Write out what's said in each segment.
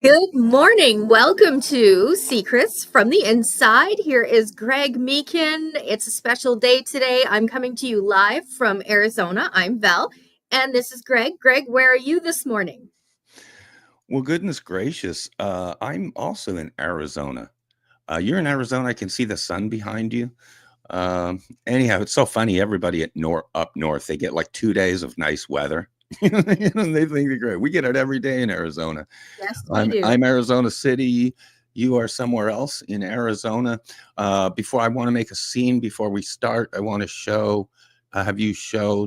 Good morning. Welcome to Secrets from the Inside. Here is Greg Meekin. It's a special day today. I'm coming to you live from Arizona. I'm Val, and this is Greg. Greg, where are you this morning? Well, goodness gracious. I'm also in Arizona. You're in Arizona. I can see the sun behind you. Anyhow, it's so funny. Everybody up north, they get like 2 days of nice weather. They think they're great. We get it every day in Arizona. Yes, we I'm do. Arizona City. You are somewhere else in Arizona. Before I want to make a scene before we start, I want to have you show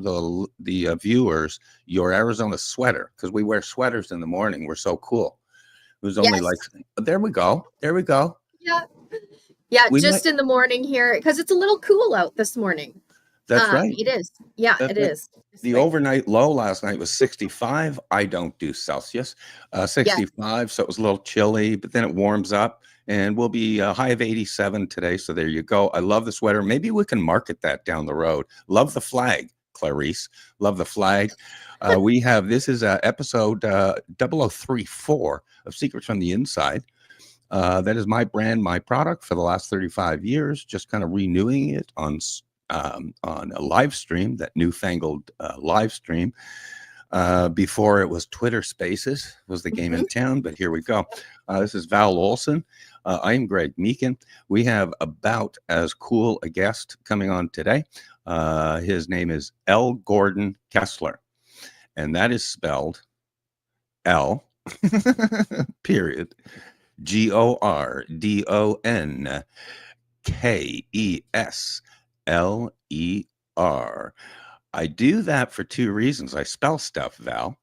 the viewers your Arizona sweater because we wear sweaters in the morning. We're so cool. It was only Yes. like, there we go, there we go. Yeah. Yeah, We might. just in the morning here because it's a little cool out this morning. That's right. It is. Yeah, That's it right. is. This The way. overnight low last night was 65. I don't do Celsius. Yes. 65, so it was a little chilly, but then it warms up and we'll be a high of 87 today. So there you go. I love the sweater. Maybe we can market that down the road. Love the flag, Clarice. Love the flag. This is episode 0034 of Secrets from the Inside. That is my brand, my product for the last 35 years, just kind of renewing it on a live stream, that newfangled live stream. Before it was Twitter Spaces was the game in Mhm. town, but here we go. This is Val Olson. I'm Greg Meekin. We have about as cool a guest coming on today. His name is L. Gordon Kessler, and that is spelled L period Gordon Kessler. I do that for two reasons. I spell stuff, Val,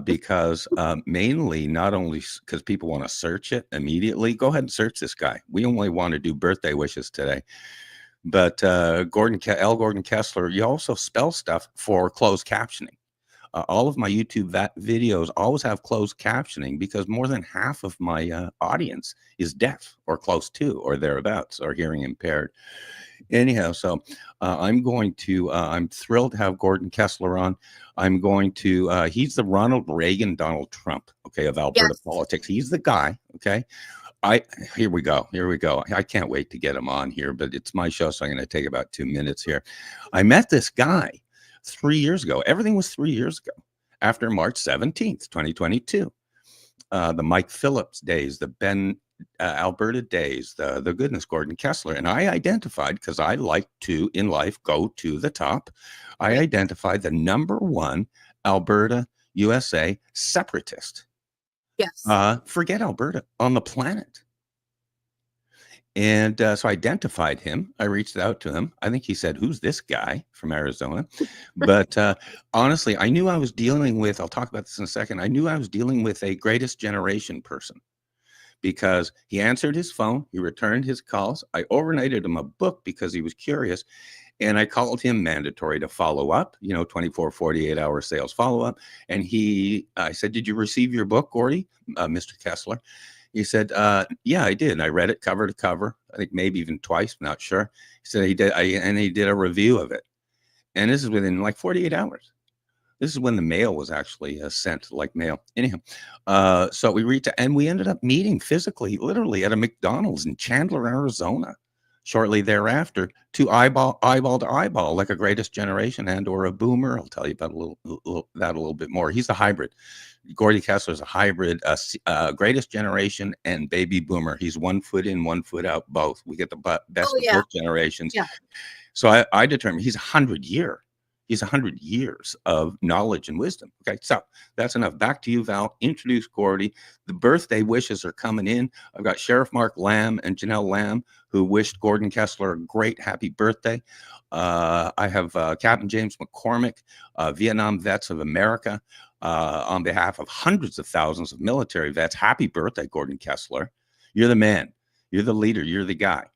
because mainly not only because people want to search it immediately. Go ahead and search this guy. We only want to do birthday wishes today. But L. Gordon Kessler, you also spell stuff for closed captioning. All of my YouTube videos always have closed captioning because more than half of my audience is deaf or close to or thereabouts or hearing impaired. Anyhow, so I'm thrilled to have Gordon Kessler on. He's the Ronald Reagan, Donald Trump, okay, of Alberta Yes. politics. He's the guy, okay. Here we go. Here we go. I can't wait to get him on here, but it's my show, so I'm going to take about 2 minutes here. I met this guy 3 years ago. Everything was 3 years ago after March 17th, 2022. The Mike Phillips days, the Ben Alberta days, the goodness, Gordon Kessler. And I identified, because I like to, in life, go to the top, I Right. identified the number one Alberta, USA separatist. Yes. Forget Alberta, on the planet. And so I identified him. I reached out to him. I think he said, "Who's this guy from Arizona?" But honestly, I knew I was dealing with, I'll talk about this in a second. I knew I was dealing with a greatest generation person because he answered his phone, he returned his calls. I overnighted him a book because he was curious. And I called him mandatory to follow up, 24, 48-hour sales follow up. And I said, "Did you receive your book, Gordie, Mr. Kessler?" He said, "Yeah, I did. And I read it cover to cover. I think maybe even twice, not sure." He said he did, and he did a review of it. And this is within like 48 hours. This is when the mail was actually sent, like mail. Anyhow, so we ended up meeting physically, literally at a McDonald's in Chandler, Arizona. Shortly thereafter, to eyeball to eyeball, like a Greatest Generation and or a Boomer. I'll tell you about that a little bit more. He's a hybrid. Gordie Kessler is a hybrid, Greatest Generation and Baby Boomer. He's 1 foot in, 1 foot out, both. We get the Oh best of yeah. both generations. Yeah. So I determined he's 100 year. He's 100 years of knowledge and wisdom. Okay, so that's enough. Back to you, Val. Introduce Gordie. The birthday wishes are coming in. I've got Sheriff Mark Lamb and Janelle Lamb, who wished Gordon Kessler a great happy birthday. I have Captain James McCormick, Vietnam Vets of America, on behalf of hundreds of thousands of military vets. Happy birthday, Gordon Kessler. You're the man. You're the leader. You're the guy.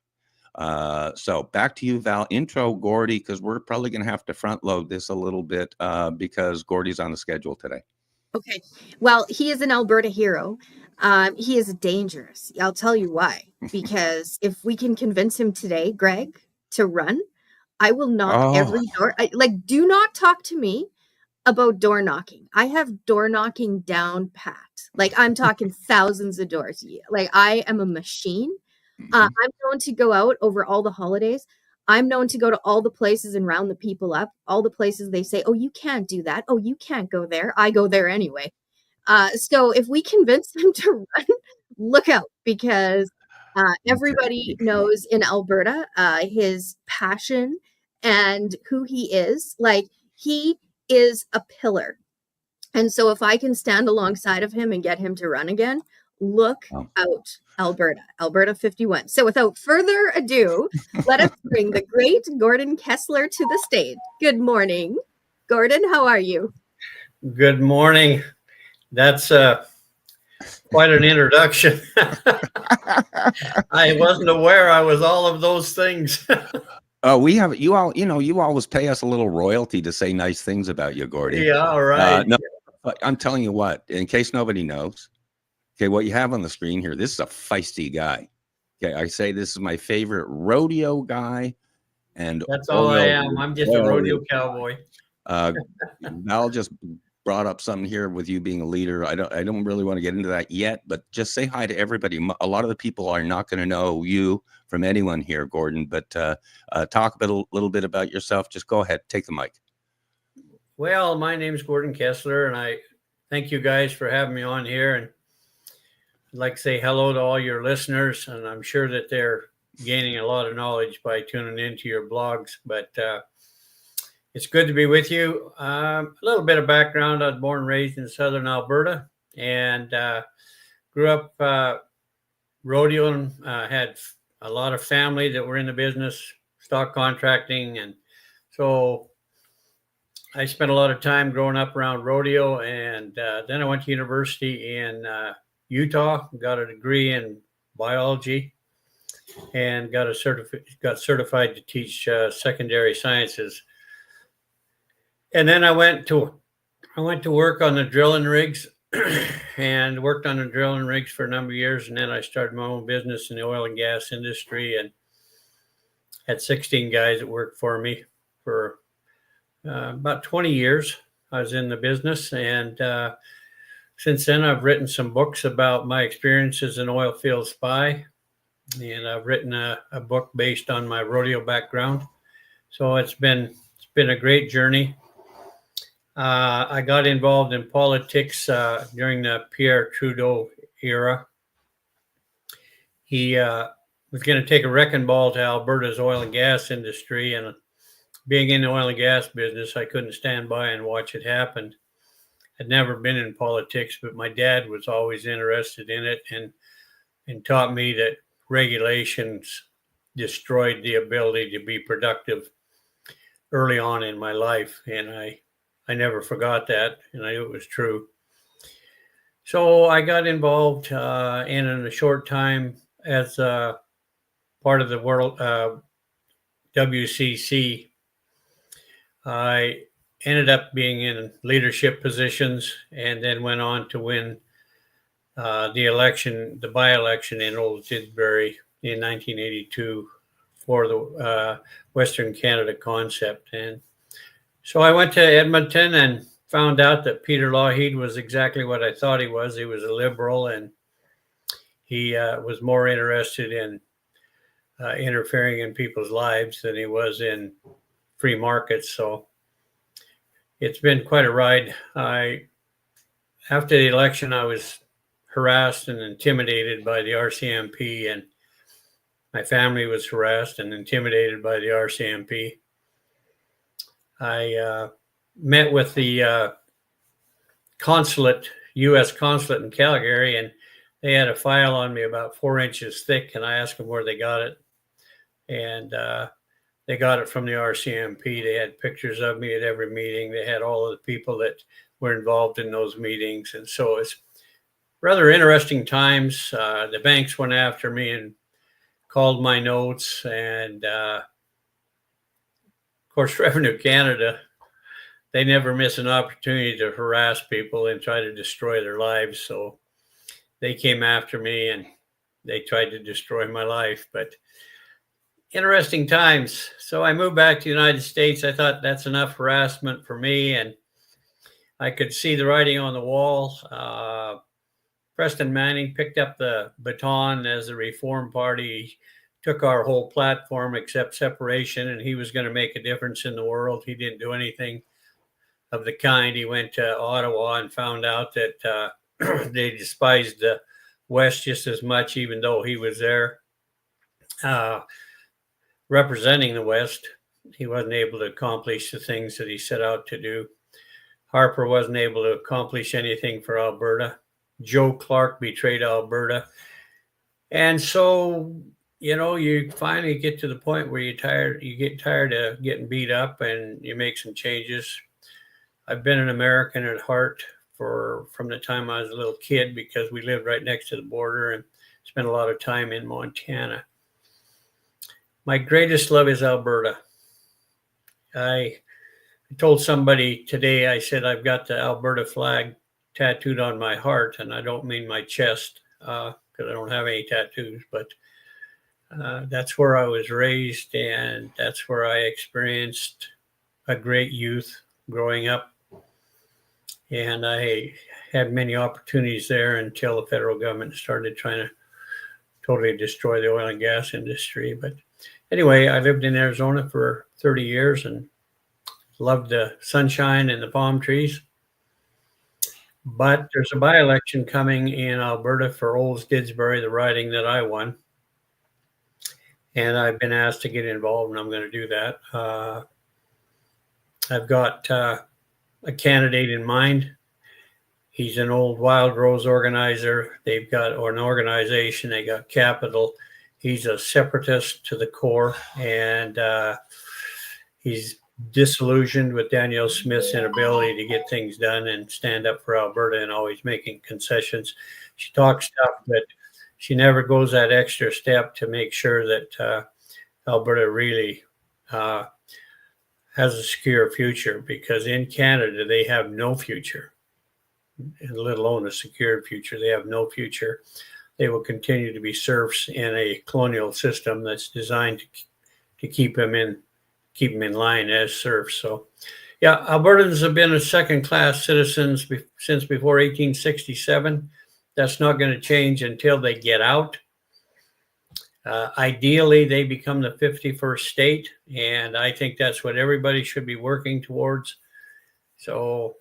So back to you, Val. Intro Gordie, because we're probably going to have to front load this a little bit because Gordie's on the schedule today. Okay. Well, he is an Alberta hero. He is dangerous. I'll tell you why. Because if we can convince him today, Greg, to run, I will knock Oh, every door. Do not talk to me about door knocking. I have door knocking down pat. Like I'm talking thousands of doors. Like I am a machine. Hmm. I'm known to go out over all the holidays. I'm known to go to all the places and round the people up, all the places they say, oh, you can't do that. Oh, you can't go there. I go there anyway. So if we convince them to run, look out because everybody Okay. knows in Alberta his passion and who he is. Like he is a pillar. And so if I can stand alongside of him and get him to run again, look Wow. out, Alberta, Alberta 51. So without further ado, let us bring the great Gordon Kessler to the stage. Good morning. Gordon, how are you? Good morning. That's quite an introduction. I wasn't aware I was all of those things. We have you all. You always pay us a little royalty to say nice things about you, Gordie. Yeah, all right. No, but I'm telling you what. In case nobody knows, okay, what you have on the screen here. This is a feisty guy. Okay, I say this is my favorite rodeo guy and That's all I oil am. I'm just a oil rodeo rig. cowboy. Val just brought up something here with you being a leader. I don't really want to get into that yet, but just say hi to everybody. A lot of the people are not going to know you from anyone here, Gordon, but talk a little bit about yourself. Just go ahead, take the mic. Well, my name's Gordon Kessler, and I thank you guys for having me on here. And I'd like to say hello to all your listeners, and I'm sure that they're gaining a lot of knowledge by tuning into your blogs. But it's good to be with you. A little bit of background. I was born and raised in southern Alberta and grew up rodeoing. Had a lot of family that were in the business, stock contracting. And so I spent a lot of time growing up around rodeo. And then I went to university in Utah, got a degree in biology and got certified to teach secondary sciences. And then I went to work on the drilling rigs and worked on the drilling rigs for a number of years. And then I started my own business in the oil and gas industry and had 16 guys that worked for me for about 20 years. I was in the business. And since then, I've written some books about my experiences in oil field spy. And I've written a book based on my rodeo background. So it's been a great journey. I got involved in politics during the Pierre Trudeau era. He was going to take a wrecking ball to Alberta's oil and gas industry. And being in the oil and gas business, I couldn't stand by and watch it happen. I'd never been in politics, but my dad was always interested in it and taught me that regulations destroyed the ability to be productive early on in my life. And I never forgot that, and I knew it was true. So I got involved in a short time as part of the world WCC. I ended up being in leadership positions and then went on to win the by-election in Old Tidbury in 1982 for the Western Canada concept. And so I went to Edmonton and found out that Peter Lougheed was exactly what I thought he was. He was a liberal, and he was more interested in interfering in people's lives than he was in free markets. So it's been quite a ride. After the election, I was harassed and intimidated by the RCMP, and my family was harassed and intimidated by the RCMP. I met with the U.S. consulate in Calgary, and they had a file on me about 4 inches thick, and I asked them where they got it. And they got it from the RCMP. They had pictures of me at every meeting. They had all of the people that were involved in those meetings. And so it's rather interesting times. The banks went after me and called my notes. And of course, Revenue Canada, they never miss an opportunity to harass people and try to destroy their lives. So they came after me and they tried to destroy my life. But interesting times. So I moved back to the United States. I thought that's enough harassment for me. And I could see the writing on the wall. Preston Manning picked up the baton as the Reform Party took our whole platform except separation, and he was going to make a difference in the world. He didn't do anything of the kind. He went to Ottawa and found out that they despised the West just as much, even though he was there representing the West. He wasn't able to accomplish the things that he set out to do. Harper wasn't able to accomplish anything for Alberta. Joe Clark betrayed Alberta. And so, you finally get to the point where you get tired of getting beat up and you make some changes. I've been an American at heart from the time I was a little kid, because we lived right next to the border and spent a lot of time in Montana. My greatest love is Alberta. I told somebody today, I said, I've got the Alberta flag tattooed on my heart, and I don't mean my chest, because I don't have any tattoos, but that's where I was raised, and that's where I experienced a great youth growing up. And I had many opportunities there until the federal government started trying to totally destroy the oil and gas industry. But anyway, I lived in Arizona for 30 years and loved the sunshine and the palm trees. But there's a by-election coming in Alberta for Olds Didsbury, the riding that I won. And I've been asked to get involved, and I'm going to do that. I've got a candidate in mind. He's an old Wild Rose organizer. They've got an organization. They got capital. He's a separatist to the core, and he's disillusioned with Danielle Smith's inability to get things done and stand up for Alberta, and always making concessions. She talks stuff, but she never goes that extra step to make sure that Alberta really has a secure future, because in Canada, they have no future, let alone a secure future. They have no future. They will continue to be serfs in a colonial system that's designed to keep them in line as serfs. So, yeah, Albertans have been a second-class citizens since before 1867. That's not going to change until they get out. Ideally, they become the 51st state, and I think that's what everybody should be working towards. So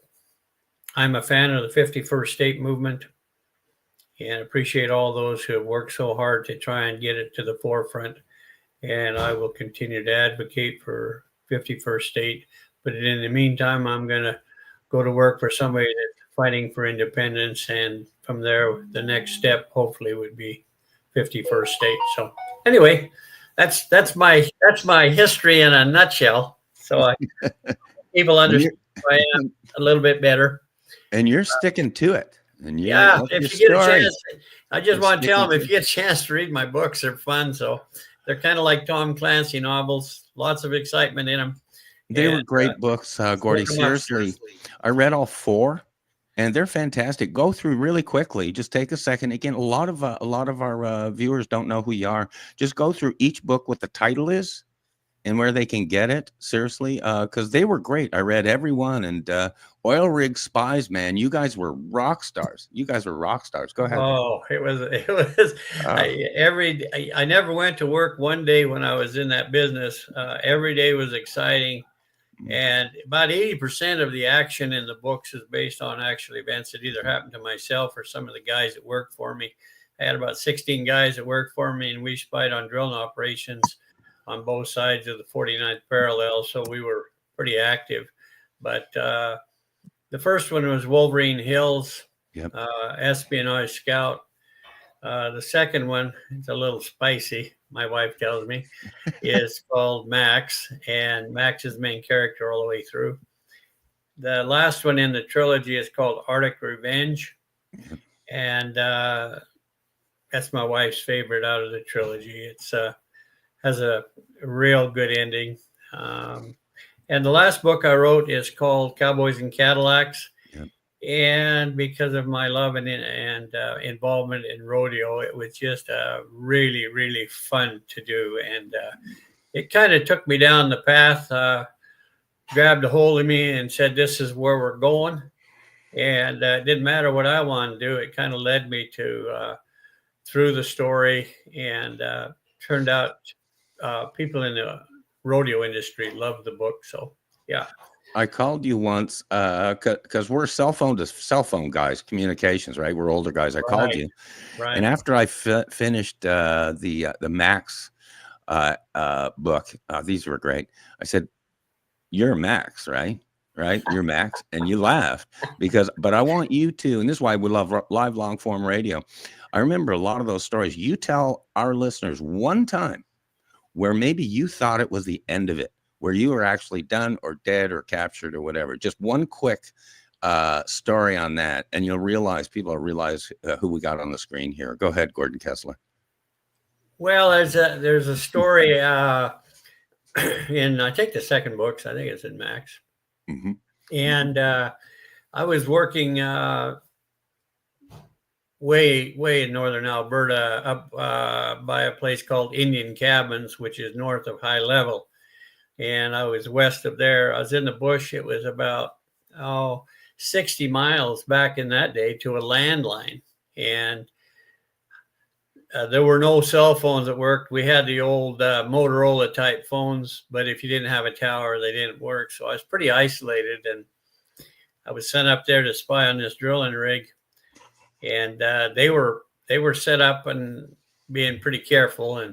I'm a fan of the 51st state movement and appreciate all those who have worked so hard to try and get it to the forefront. And I will continue to advocate for 51st state. But in the meantime, I'm going to go to work for somebody that's fighting for independence. And from there, the next step hopefully would be 51st state. So anyway, that's my history in a nutshell. So people understand who I am a little bit better. And you're sticking to it. And yeah, if you get a chance, I just want to tell them, if you get a chance to read my books, they're fun. So they're kind of like Tom Clancy novels, lots of excitement in them. They were great books, Gordie. Seriously, I read all 4, and they're fantastic. Go through really quickly. Just take a second. Again, a lot of our viewers don't know who you are. Just go through each book, what the title is, and where they can get it. Seriously, because they were great. I read every one. And Oil Rig Spies, man, you guys were rock stars. You guys were rock stars. Go ahead. Oh, it was. I never went to work one day when I was in that business. Every day was exciting. And about 80% of the action in the books is based on actual events that either happened to myself or some of the guys that worked for me. I had about 16 guys that worked for me, and we spied on drilling operations on both sides of the 49th parallel. So we were pretty active. But the first one was Wolverine Hills, Espionage Scout. The second one, it's a little spicy, my wife tells me, is called Max, and Max is the main character all the way through. The last one in the trilogy is called Arctic Revenge, and that's my wife's favorite out of the trilogy. It's has a real good ending. And the last book I wrote is called Cowboys and Cadillacs. And because of my love and involvement in rodeo, it was just really, really fun to do. And it kind of took me down the path, grabbed a hold of me and said, this is where we're going. And it didn't matter what I wanted to do. It kind of led me to through the story, and turned out people in the rodeo industry loved the book. So yeah. I called you once because we're cell phone to cell phone guys, communications, right? We're older guys. I called Right. you, Right. and after I finished the Max book, these were great. I said, "You're Max, right? Right? You're Max," and you laughed but I want you to, and this is why we love live long form radio. I remember a lot of those stories. You tell our listeners one time where maybe you thought it was the end of it, where you were actually done or dead or captured or whatever. Just one quick story on that, and people will realize who we got on the screen here. Go ahead, Gordon Kessler. Well, there's a story in, I think, the second books. I think it's in Max. Mm-hmm. And I was working way in northern Alberta, up by a place called Indian Cabins, which is north of High Level. And I was west of there. I was in the bush. It was about 60 miles back in that day to a landline. And there were no cell phones that worked. We had the old Motorola type phones, but if you didn't have a tower, they didn't work. So I was pretty isolated, and I was sent up there to spy on this drilling rig. And they were set up and being pretty careful.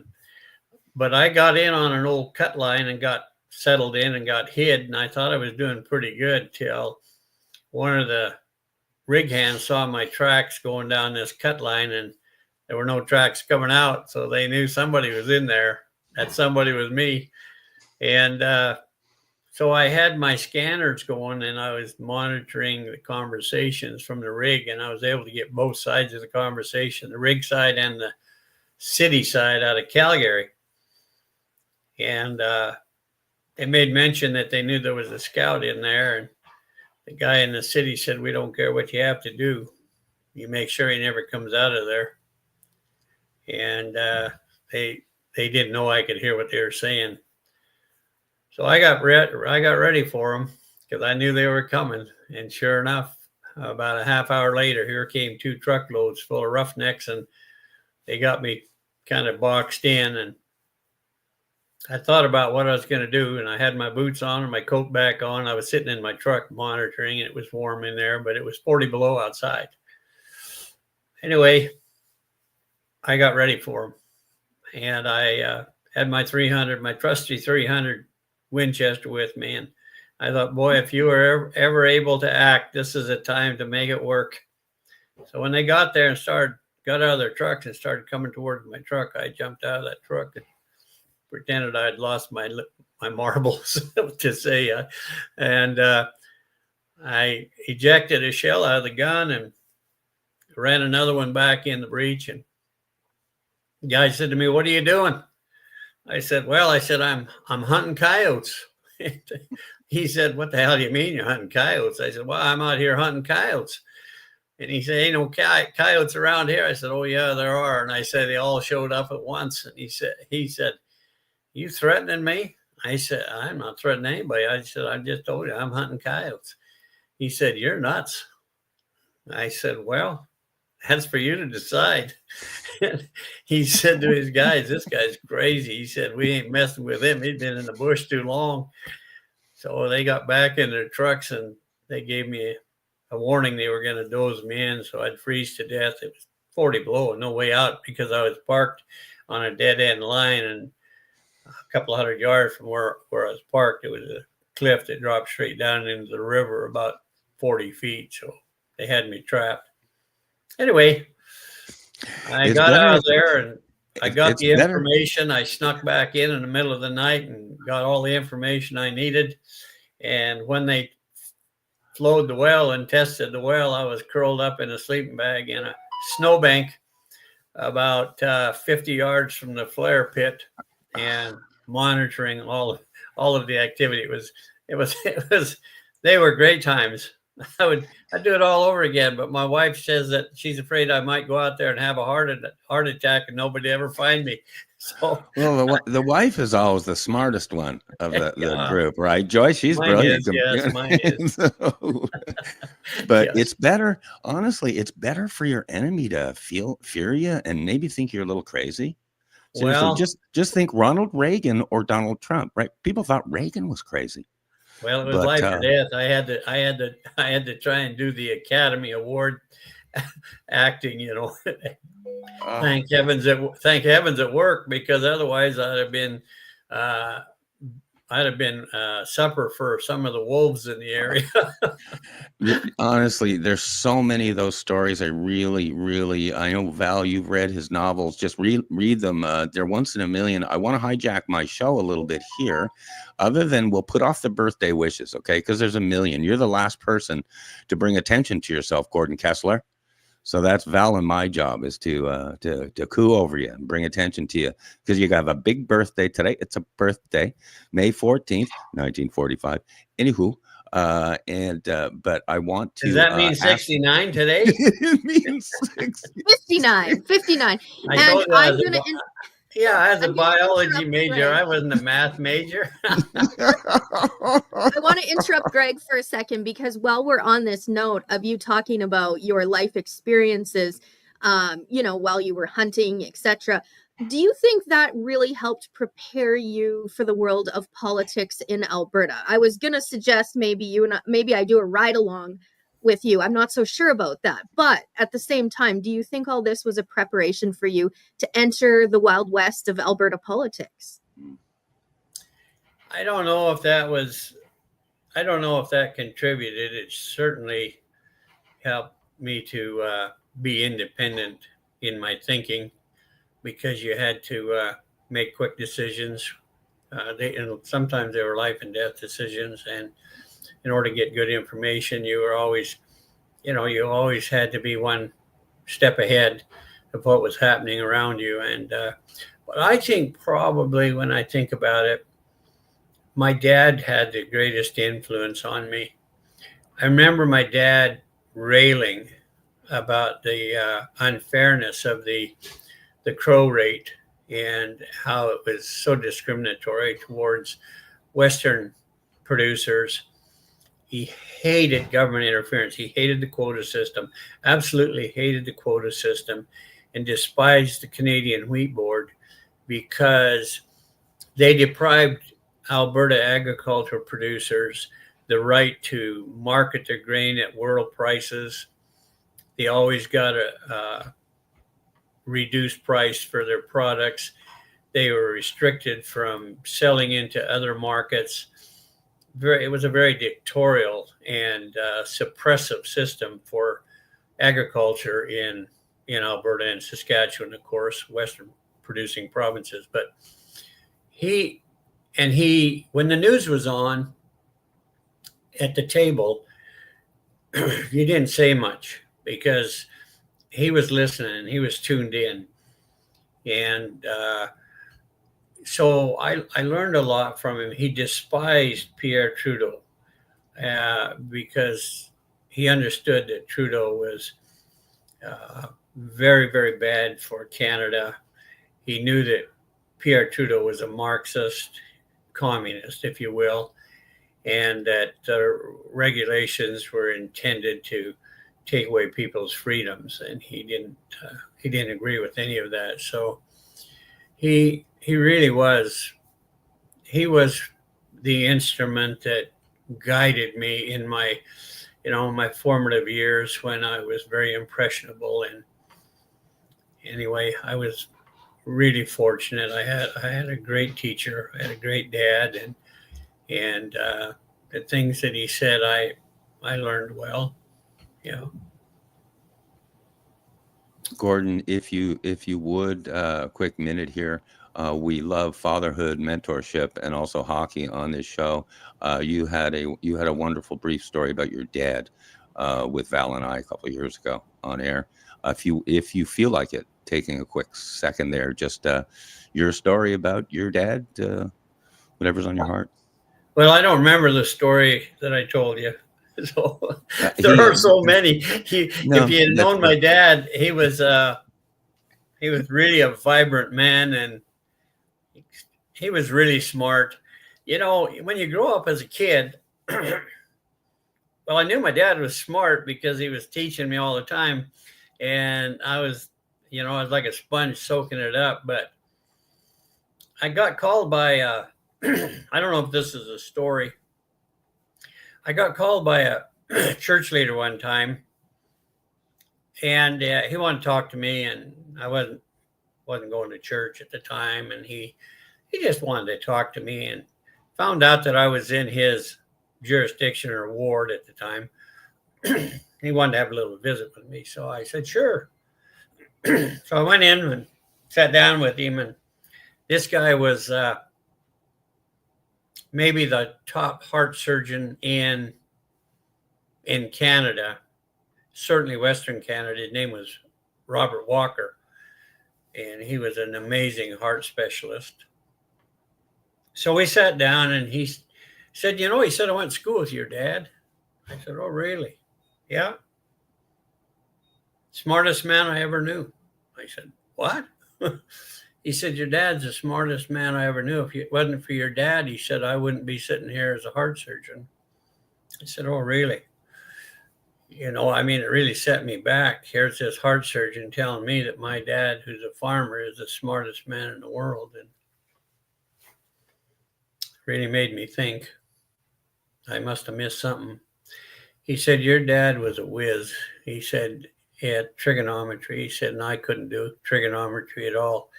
But I got in on an old cut line and got settled in and got hid. And I thought I was doing pretty good till one of the rig hands saw my tracks going down this cut line, and there were no tracks coming out. So they knew somebody was in there. That somebody was me. And so I had my scanners going, and I was monitoring the conversations from the rig, and I was able to get both sides of the conversation, the rig side and the city side out of Calgary. And they made mention that they knew there was a scout in there, and the guy in the city said, "We don't care what you have to do. You make sure he never comes out of there." And they didn't know I could hear what they were saying. So I got ready for them because I knew they were coming. And sure enough, about a half hour later, here came 2 truckloads full of roughnecks, and they got me kind of boxed in. And I thought about what I was going to do, and I had my boots on and my coat back on. I was sitting in my truck monitoring, and it was warm in there, but it was 40 below outside. Anyway, I got ready for them, and I had my trusty 300 Winchester with me, and I thought, boy, if you were ever able to act, this is a time to make it work. So when they got there and got out of their trucks and started coming towards my truck, I jumped out of that truck and pretended I'd lost my marbles to say, and I ejected a shell out of the gun and ran another one back in the breech. And the guy said to me, "What are you doing?" I said, I'm hunting coyotes. He said, "What the hell do you mean you're hunting coyotes?" I said, "Well, I'm out here hunting coyotes." And he said, "Ain't no coyotes around here." I said, "Oh yeah, there are." And I said, "They all showed up at once." And he said, "You threatening me?" I said, "I'm not threatening anybody." I said, "I just told you I'm hunting coyotes." He said, "You're nuts." I said, "Well, that's for you to decide." He said to his guys, "This guy's crazy." He said, "We ain't messing with him. He'd been in the bush too long." So they got back in their trucks, and they gave me a warning they were going to doze me in, so I'd freeze to death. It was 40 below, no way out, because I was parked on a dead end line, and a couple of 100 yards from where I was parked, it was a cliff that dropped straight down into the river about 40 feet. So they had me trapped. Anyway, I got out of there, and I got the information. I snuck back in the middle of the night and got all the information I needed. And when they flowed the well and tested the well, I was curled up in a sleeping bag in a snowbank about 50 yards from the flare pit and monitoring all of the activity. It was they were great times. I'd do it all over again. But my wife says that she's afraid I might go out there and have a heart attack and nobody ever find me. So Well, the wife is always the smartest one of the group, right? Joyce, she's mine brilliant. is, yes, mine is. But Yes. it's better, honestly, it's better for your enemy to fear you and maybe think you're a little crazy. Seriously, Well, just think Ronald Reagan or Donald Trump, right? People thought Reagan was crazy. Well, it was But life or death. I had to try and do the Academy Award acting. Thank heavens it worked, because otherwise I'd have been supper for some of the wolves in the area. honestly, there's so many of those stories. I know Val, you've read his novels. Just read them. They're once in a million. I want to hijack my show a little bit here. Other than we'll put off the birthday wishes, okay? Because there's a million. You're the last person to bring attention to yourself, Gordon Kessler. So that's Val, and my job is to coo over you and bring attention to you, because you have a big birthday today. It's a birthday, May 14th, 1945. Anywho, but I want to. Does that mean 69 today? It means 59. I And told you I'm going to. as a I'm gonna biology interrupt major, Greg. I wasn't a math major. I want to interrupt Greg for a second, because while we're on this note of you talking about your life experiences, while you were hunting, etc., do you think that really helped prepare you for the world of politics in Alberta? I was going to suggest maybe I do a ride along with you. I'm not so sure about that. But at the same time, do you think all this was a preparation for you to enter the Wild West of Alberta politics? I don't know if that contributed. It certainly helped me to be independent in my thinking, because you had to make quick decisions. Sometimes they were life and death decisions, and in order to get good information, you always had to be one step ahead of what was happening around you. And but I think, probably, when I think about it, my dad had the greatest influence on me. I remember my dad railing about the unfairness of the crow rate, and how it was so discriminatory towards Western producers. He hated government interference. He hated the quota system, absolutely hated the quota system, and despised the Canadian Wheat Board, because they deprived Alberta agricultural producers the right to market their grain at world prices. They always got a reduced price for their products. They were restricted from selling into other markets. It was a very dictatorial and suppressive system for agriculture in Alberta and Saskatchewan, of course, Western producing provinces. But when the news was on at the table, you didn't say much, because he was listening, he was tuned in. And so I learned a lot from him. He despised Pierre Trudeau because he understood that Trudeau was very, very bad for Canada. He knew that Pierre Trudeau was a Marxist, communist, if you will, and that regulations were intended to take away people's freedoms, and he didn't agree with any of that. So he really was the instrument that guided me in my my formative years, when I was very impressionable. And anyway, I was really fortunate. I had a great teacher, I had a great dad, and the things that he said, I learned well. Gordon, if you would, quick minute here. We love fatherhood, mentorship, and also hockey on this show. You had a wonderful brief story about your dad with Val and I a couple of years ago on air. If you feel like it, taking a quick second there, just your story about your dad, whatever's on your heart. Well, I don't remember the story that I told you. So there are so many. No, If you had known my dad, he was really a vibrant man, and he was really smart. You know, when you grow up as a kid, well, I knew my dad was smart because he was teaching me all the time, and I was like a sponge soaking it up. But I got called by I don't know if this is a story. I got called by a church leader one time, and he wanted to talk to me, and I wasn't going to church at the time, and he just wanted to talk to me, and found out that I was in his jurisdiction or ward at the time. He wanted to have a little visit with me, so I said sure. So I went in and sat down with him, and this guy was maybe the top heart surgeon in Canada, certainly Western Canada. His name was Robert Walker, and he was an amazing heart specialist. So we sat down, and he said, he said, I went to school with your dad. I said, oh, really? Yeah. Smartest man I ever knew. I said, what? He said, your dad's the smartest man I ever knew. If it wasn't for your dad, he said, I wouldn't be sitting here as a heart surgeon. I said, oh, really? It really set me back. Here's this heart surgeon telling me that my dad, who's a farmer, is the smartest man in the world. And really made me think I must have missed something. He said, your dad was a whiz. He said, he had trigonometry. He said, and I couldn't do trigonometry at all.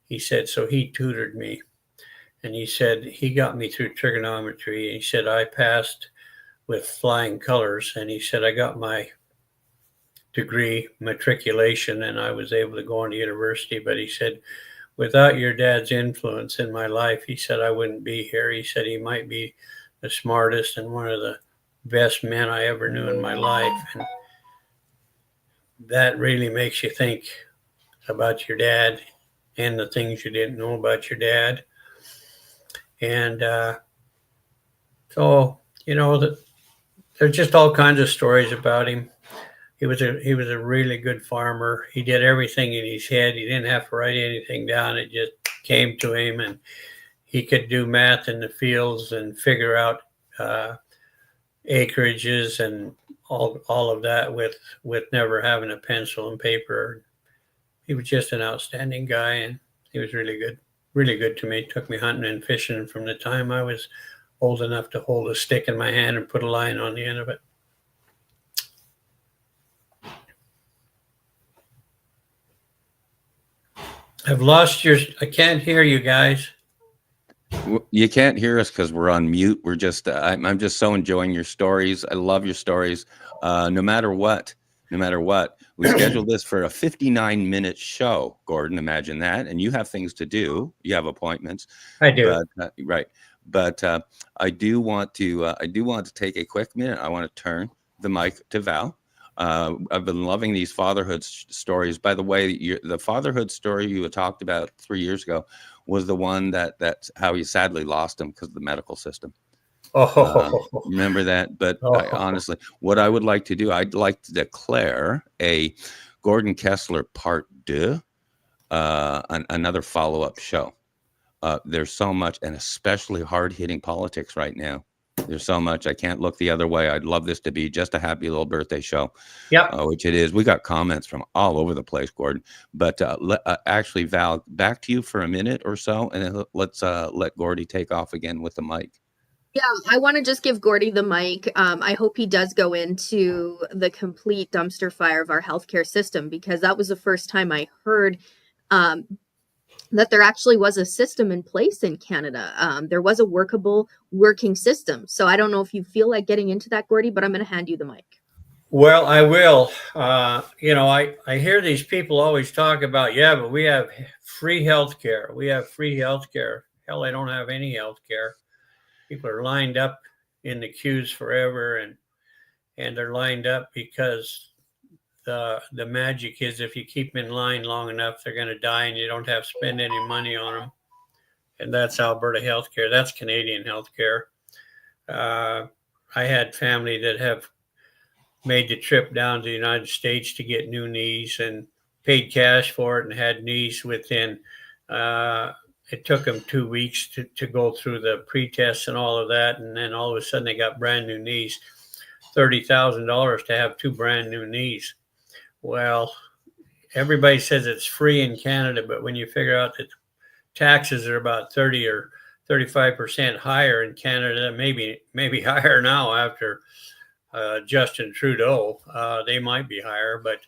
He said, so he tutored me. And he said, he got me through trigonometry. He said, I passed with flying colors. And he said, I got my degree, matriculation, and I was able to go on to university. But he said, without your dad's influence in my life, he said, I wouldn't be here. He said, he might be the smartest and one of the best men I ever knew in my life. And that really makes you think about your dad and the things you didn't know about your dad. And so, there's just all kinds of stories about him. He was a really good farmer. He did everything in his head. He didn't have to write anything down. It just came to him, and he could do math in the fields and figure out acreages and all of that with never having a pencil and paper. He was just an outstanding guy, and he was really good to me. Took me hunting and fishing from the time I was old enough to hold a stick in my hand and put a line on the end of it. I've lost I can't hear you guys. You can't hear us because we're on mute. We're just, I'm just so enjoying your stories. I love your stories. No matter what, we scheduled this for a 59-minute show, Gordon. Imagine that. And you have things to do. You have appointments. I do. But, right. But I do want to take a quick minute. I want to turn the mic to Val. I've been loving these fatherhood stories. By the way, the fatherhood story you had talked about 3 years ago was the one that's how you sadly lost him because of the medical system. Remember that? But honestly, what I would like to do, I'd like to declare a Gordon Kessler Part 2, another follow-up show. There's so much, and especially hard-hitting politics right now. There's so much. I can't look the other way. I'd love this to be just a happy little birthday show, which it is. We got comments from all over the place, Gordon. But actually, Val, back to you for a minute or so, and then let's let Gordie take off again with the mic. Yeah, I want to just give Gordie the mic. I hope he does go into the complete dumpster fire of our healthcare system, because that was the first time I heard that there actually was a system in place in Canada. There was a working system. So I don't know if you feel like getting into that, Gordie, but I'm going to hand you the mic. Well, I will. I hear these people always talk about, but we have free healthcare. We have free healthcare. Hell, I don't have any healthcare. People are lined up in the queues forever, and they're lined up because the magic is if you keep them in line long enough, they're going to die, and you don't have to spend any money on them. And that's Alberta healthcare. That's Canadian healthcare. I had family that have made the trip down to the United States to get new knees and paid cash for it and had knees within. It took them 2 weeks to go through the pre-tests and all of that, and then all of a sudden they got brand new knees. $30,000 to have 2 brand new knees. Well, everybody says it's free in Canada, but when you figure out that taxes are about 30 or 35% higher in Canada, maybe higher now after Justin Trudeau, they might be higher, but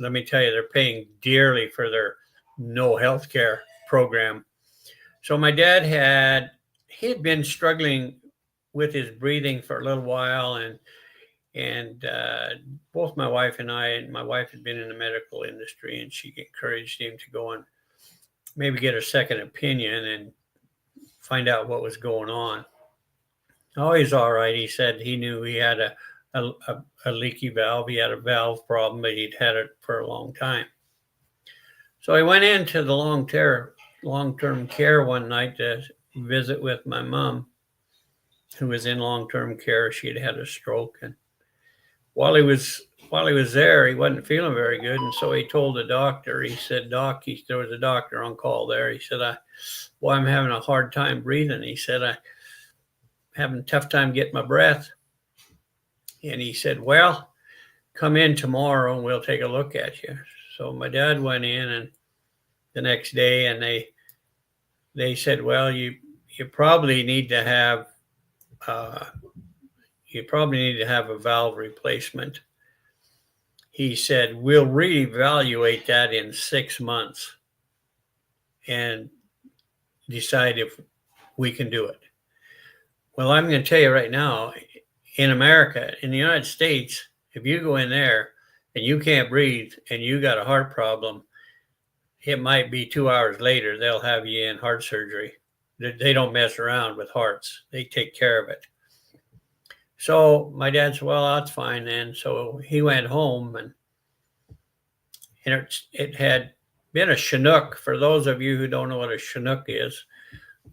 let me tell you, they're paying dearly for their no health care program. So my dad had been struggling with his breathing for a little while, and both my wife and my wife had been in the medical industry, and she encouraged him to go and maybe get a second opinion and find out what was going on. Oh, he's all right. He said he knew he had a leaky valve. He had a valve problem, but he'd had it for a long time. So I went into the long-term care one night to visit with my mom, who was in long-term care. She had a stroke, and while he was there, he wasn't feeling very good, and so he told the doctor. He said, "Doc," there was a doctor on call there. He said, "I'm having a hard time breathing." He said, "I'm having a tough time getting my breath." And he said, "Well, come in tomorrow and we'll take a look at you." So my dad went in and the next day, and they said, "Well, you probably need to have a valve replacement." He said, "We'll reevaluate that in 6 months and decide if we can do it." Well, I'm going to tell you right now, in America, in the United States, if you go in there and you can't breathe and you got a heart problem, it might be 2 hours later, they'll have you in heart surgery. They don't mess around with hearts. They take care of it. So my dad said, "Well, that's fine then." So he went home, and it had been a Chinook. For those of you who don't know what a Chinook is,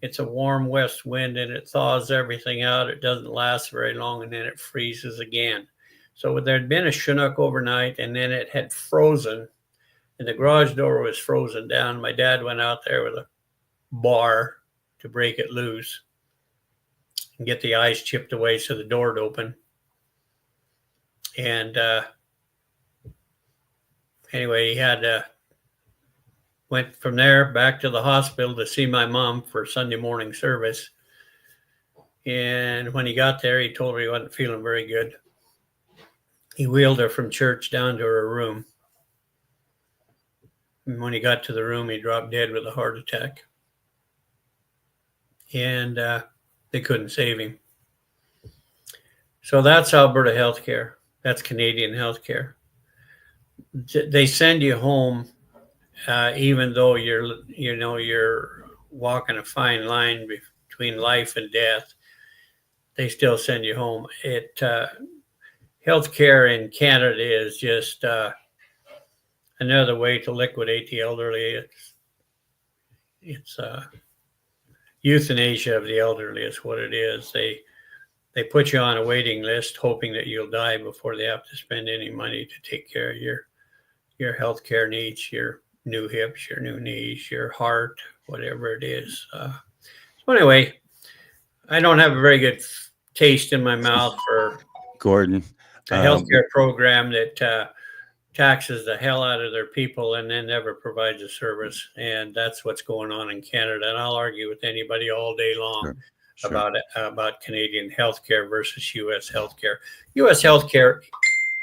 it's a warm west wind, and it thaws everything out. It doesn't last very long, and then it freezes again. So there had been a Chinook overnight, and then it had frozen, and the garage door was frozen down. My dad went out there with a bar to break it loose and get the ice chipped away so the door would open. And anyway, he went from there back to the hospital to see my mom for Sunday morning service. And when he got there, he told her he wasn't feeling very good. He wheeled her from church down to her room. And when he got to the room, he dropped dead with a heart attack. And they couldn't save him. So that's Alberta healthcare. That's Canadian healthcare. They send you home, even though you're walking a fine line between life and death. They still send you home. Healthcare in Canada is just another way to liquidate the elderly. It's euthanasia of the elderly is what it is. They put you on a waiting list, hoping that you'll die before they have to spend any money to take care of your health care needs, your new hips, your new knees, your heart, whatever it is. So anyway, I don't have a very good taste in my mouth for Gordon, a healthcare program that taxes the hell out of their people and then never provides a service. And that's what's going on in Canada. And I'll argue with anybody all day long about Canadian healthcare versus U.S. healthcare. U.S. healthcare,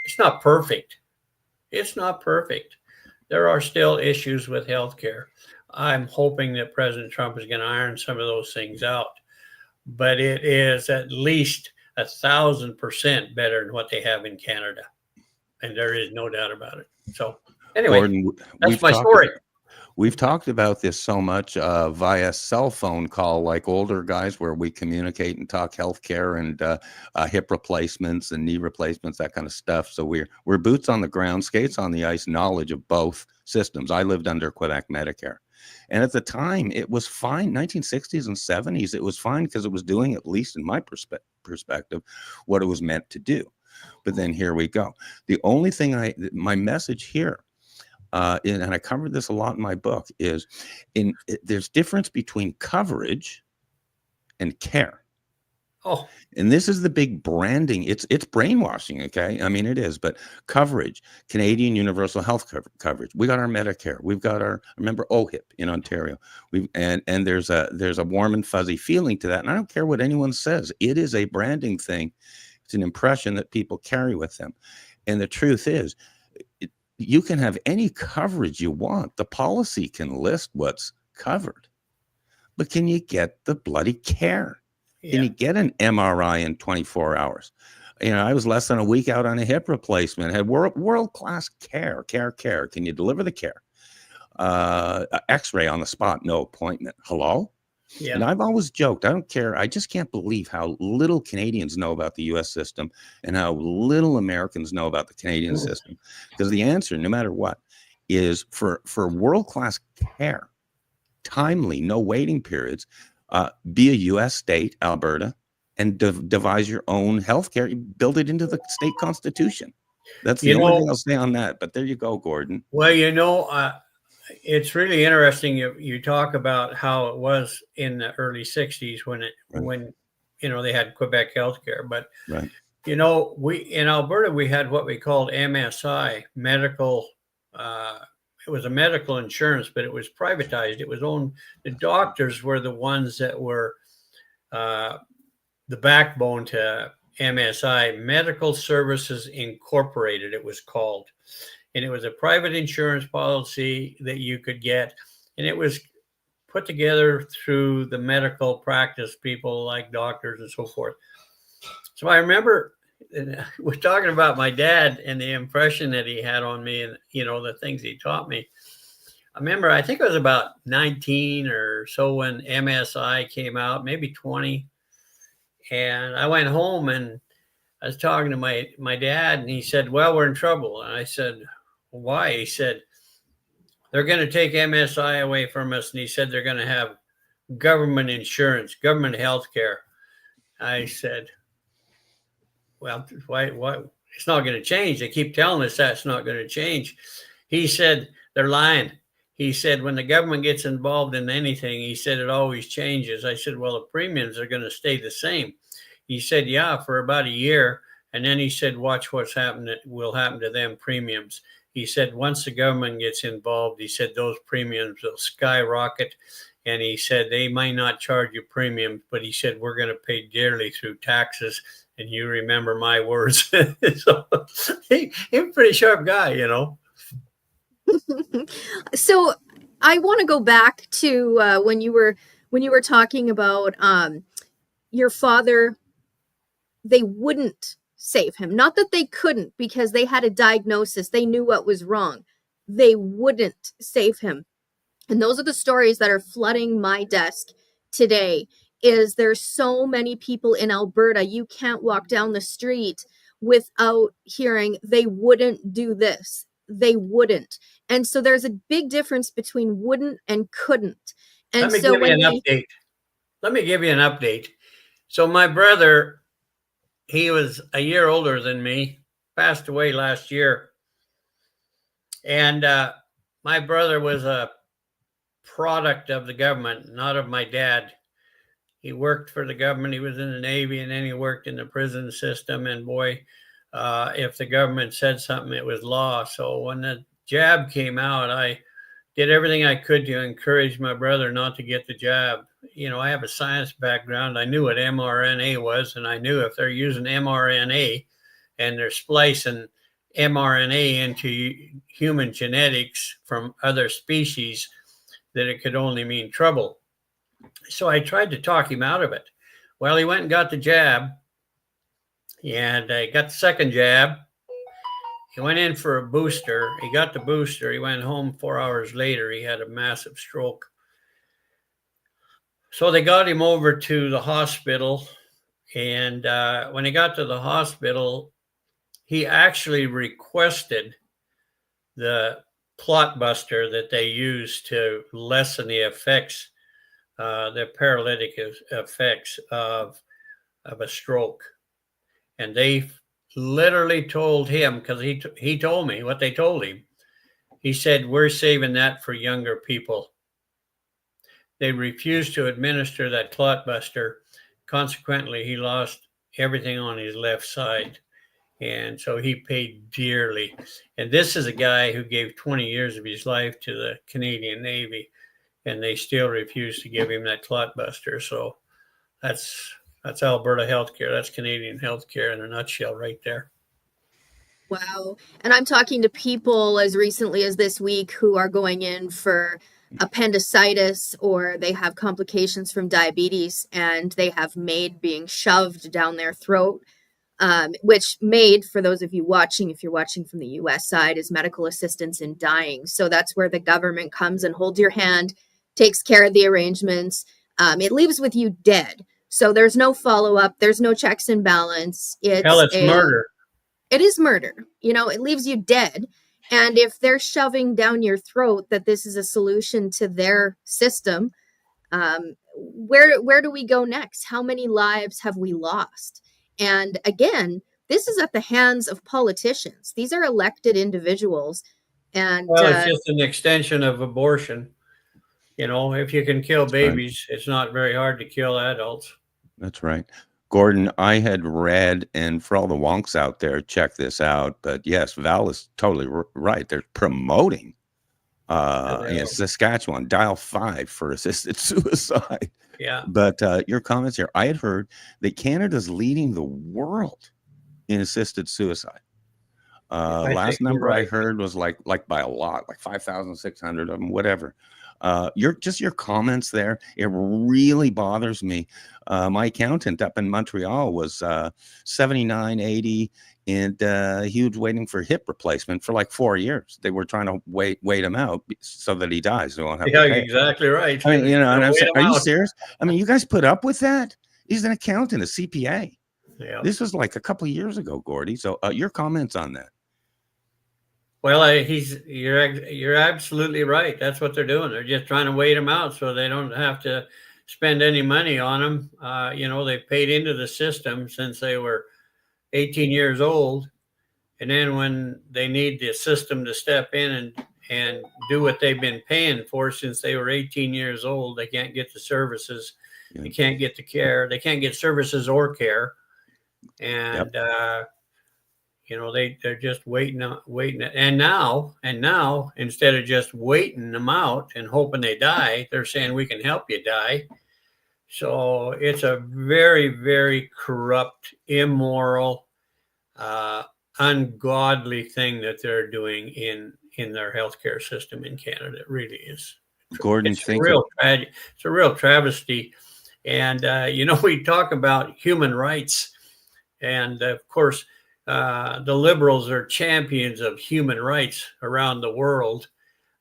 it's not perfect. It's not perfect. There are still issues with healthcare. I'm hoping that President Trump is going to iron some of those things out. But it is at least 1,000% better than what they have in Canada. And there is no doubt about it. So anyway, Gordon, that's my story. We've talked about this so much via cell phone call, like older guys, where we communicate and talk healthcare and hip replacements and knee replacements, that kind of stuff. So we're boots on the ground, skates on the ice, knowledge of both systems. I lived under Quebec Medicare. And at the time, it was fine. 1960s and 70s, it was fine because it was doing, at least in my perspective, what it was meant to do. But then here we go. The only thing my message here, and I covered this a lot in my book, is there's difference between coverage and care. Oh, and this is the big branding. It's brainwashing. Okay. I mean, it is, but coverage, Canadian universal health coverage. We got our Medicare. We've got remember OHIP in Ontario. And there's a warm and fuzzy feeling to that. And I don't care what anyone says. It is a branding thing. It's an impression that people carry with them. And the truth is, you can have any coverage you want. The policy can list what's covered, but can you get the bloody care? yeah. Can you get an MRI in 24 hours? I was less than a week out on a hip replacement, had world-class care. Can you deliver the care? X-ray on the spot, no appointment. Hello? Yeah. And I've always joked, I don't care. I just can't believe how little Canadians know about the U.S. system and how little Americans know about the Canadian system. Because the answer, no matter what, is for world-class care, timely, no waiting periods, be a U.S. state, Alberta, and devise your own healthcare. Build it into the state constitution. That's the only thing I'll say on that. But there you go, Gordon. Well, it's really interesting. You talk about how it was in the early '60s when they had Quebec healthcare, but right. We in Alberta we had what we called MSI, medical. It was a medical insurance, but it was privatized. It was owned. The doctors were the ones that were the backbone to MSI, Medical Services Incorporated, it was called. And it was a private insurance policy that you could get. And it was put together through the medical practice people like doctors and so forth. So I remember we're talking about my dad and the impression that he had on me and, the things he taught me. I remember, I think I was about 19 or so when MSI came out, maybe 20. And I went home and I was talking to my dad and he said, well, we're in trouble. And I said, why? He said, they're going to take MSI away from us. And he said, they're going to have government insurance, government health care. I said, well, why? It's not going to change. They keep telling us that's not going to change. He said, they're lying. He said, when the government gets involved in anything, he said, it always changes. I said, well, the premiums are going to stay the same. He said, yeah, for about a year. And then he said, watch what's will happen to them premiums. He said, once the government gets involved, he said, those premiums will skyrocket. And he said, they might not charge you premiums, but he said, we're going to pay dearly through taxes. And you remember my words. So he's a pretty sharp guy, So I want to go back to when you were talking about your father. They wouldn't save him. Not that they couldn't, because they had a diagnosis. They knew what was wrong. They wouldn't save him. And those are the stories that are flooding my desk today. Is there's so many people in Alberta, you can't walk down the street without hearing they wouldn't do this. They wouldn't. And so there's a big difference between wouldn't and couldn't. And Let me give you an update. So my brother, he was a year older than me, passed away last year. And my brother was a product of the government, not of my dad. He worked for the government. He was in the Navy, and then he worked in the prison system. And boy, if the government said something, it was law. So when the jab came out, I did everything I could to encourage my brother not to get the jab. I have a science background. I knew what mRNA was, and I knew if they're using mRNA and they're splicing mRNA into human genetics from other species, that it could only mean trouble. So I tried to talk him out of it. Well, he went and got the jab, and I got the second jab. He went in for a booster. He got the booster. He went home 4 hours later. He had a massive stroke. So they got him over to the hospital. And when he got to the hospital, he actually requested the clot buster that they use to lessen the effects, the paralytic effects of a stroke. And they literally told him, because he told me what they told him. He said, "We're saving that for younger people." They refused to administer that clot buster. Consequently, he lost everything on his left side. And so he paid dearly. And this is a guy who gave 20 years of his life to the Canadian Navy, and they still refused to give him that clot buster. So that's Alberta healthcare. That's Canadian healthcare in a nutshell right there. Wow. And I'm talking to people as recently as this week who are going in for appendicitis, or they have complications from diabetes, and they have MAID being shoved down their throat, which MAID, for those of you watching, if you're watching from the US side, is medical assistance in dying. So that's where the government comes and holds your hand, takes care of the arrangements. It leaves with you dead. So there's no follow-up. There's no checks and balance. Hell, it's murder. It is murder. It leaves you dead. And if they're shoving down your throat that this is a solution to their system, where do we go next? How many lives have we lost? And again, this is at the hands of politicians. These are elected individuals. And well, it's just an extension of abortion. If you can kill babies, right, it's not very hard to kill adults. That's right. Gordon, I had read, and for all the wonks out there, check this out. But yes, Val is totally right. They're promoting in Saskatchewan, dial 5 for assisted suicide. Yeah. But your comments here, I had heard that Canada's leading the world in assisted suicide. Last number I heard was like by a lot, like 5,600 of them, whatever. Your comments there, it really bothers me. My accountant up in Montreal was 79-80, and he was waiting for hip replacement for like 4 years. They were trying to wait him out so that he dies. They won't have to pay exactly right. I mean, and I'm saying, are you serious? I mean, you guys put up with that? He's an accountant, a CPA. Yeah. This was like a couple of years ago, Gordie. So your comments on that? Well, you're absolutely right. That's what they're doing. They're just trying to wait them out so they don't have to spend any money on them. They've paid into the system since they were 18 years old. And then when they need the system to step in and do what they've been paying for since they were 18 years old, they can't get the services. Yeah. They can't get the care. They can't get services or care. And, yep. They're just waiting. And now, instead of just waiting them out and hoping they die, they're saying we can help you die. So it's a very, very corrupt, immoral, ungodly thing that they're doing in their healthcare system in Canada. It really is. Gordon, it's a real travesty. And, we talk about human rights. And, of course, the Liberals are champions of human rights around the world.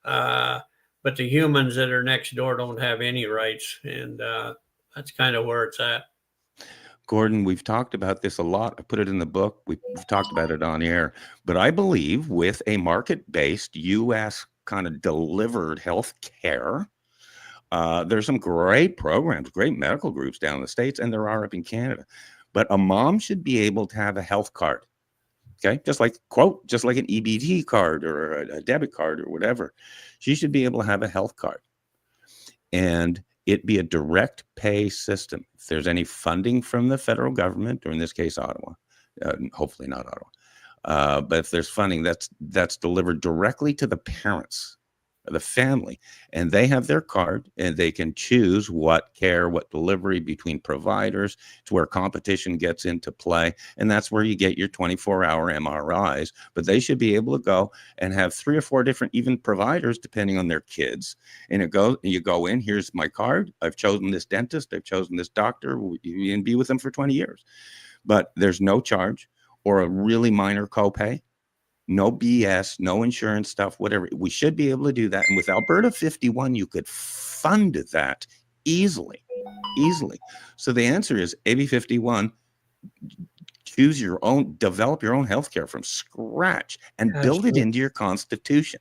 But the humans that are next door don't have any rights. And that's kind of where it's at. Gordon, we've talked about this a lot. I put it in the book. We've talked about it on air. But I believe with a market-based U.S. kind of delivered health care, there's some great programs, great medical groups down in the States, and there are up in Canada. But a mom should be able to have a health card. Okay, just like an EBT card or a debit card or whatever. She should be able to have a health card. And it be a direct pay system. If there's any funding from the federal government, or in this case, Ottawa, hopefully not Ottawa, but if there's funding, that's delivered directly to the parents, the family, and they have their card and they can choose what care, what delivery between providers. It's where competition gets into play. And that's where you get your 24-hour MRIs, but they should be able to go and have 3 or 4 different even providers depending on their kids. And you go in, here's my card. I've chosen this dentist. I've chosen this doctor. You can be with them for 20 years, but there's no charge or a really minor copay. No BS, no insurance stuff, whatever. We should be able to do that. And with Alberta 51, you could fund that easily. So the answer is AB 51, choose your own, develop your own healthcare from scratch and build it into your constitution.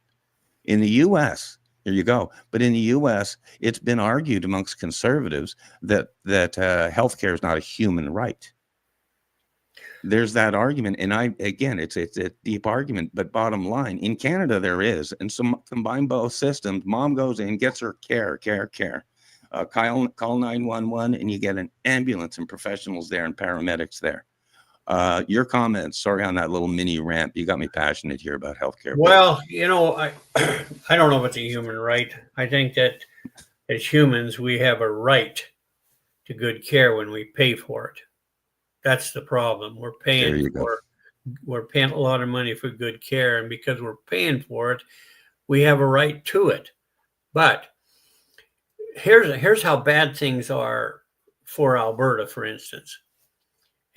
In the U.S., here you go. But in the U.S., it's been argued amongst conservatives that healthcare is not a human right. There's that argument, and it's a deep argument. But bottom line, in Canada, there is, and some combine both systems. Mom goes in, gets her care. Call 911, and you get an ambulance and professionals there and paramedics there. Your comments. Sorry on that little mini rant. You got me passionate here about healthcare. Well, I don't know if it's a human right. I think that as humans, we have a right to good care when we pay for it. That's the problem. We're paying a lot of money for good care, and because we're paying for it, we have a right to it. But here's how bad things are for Alberta, for instance.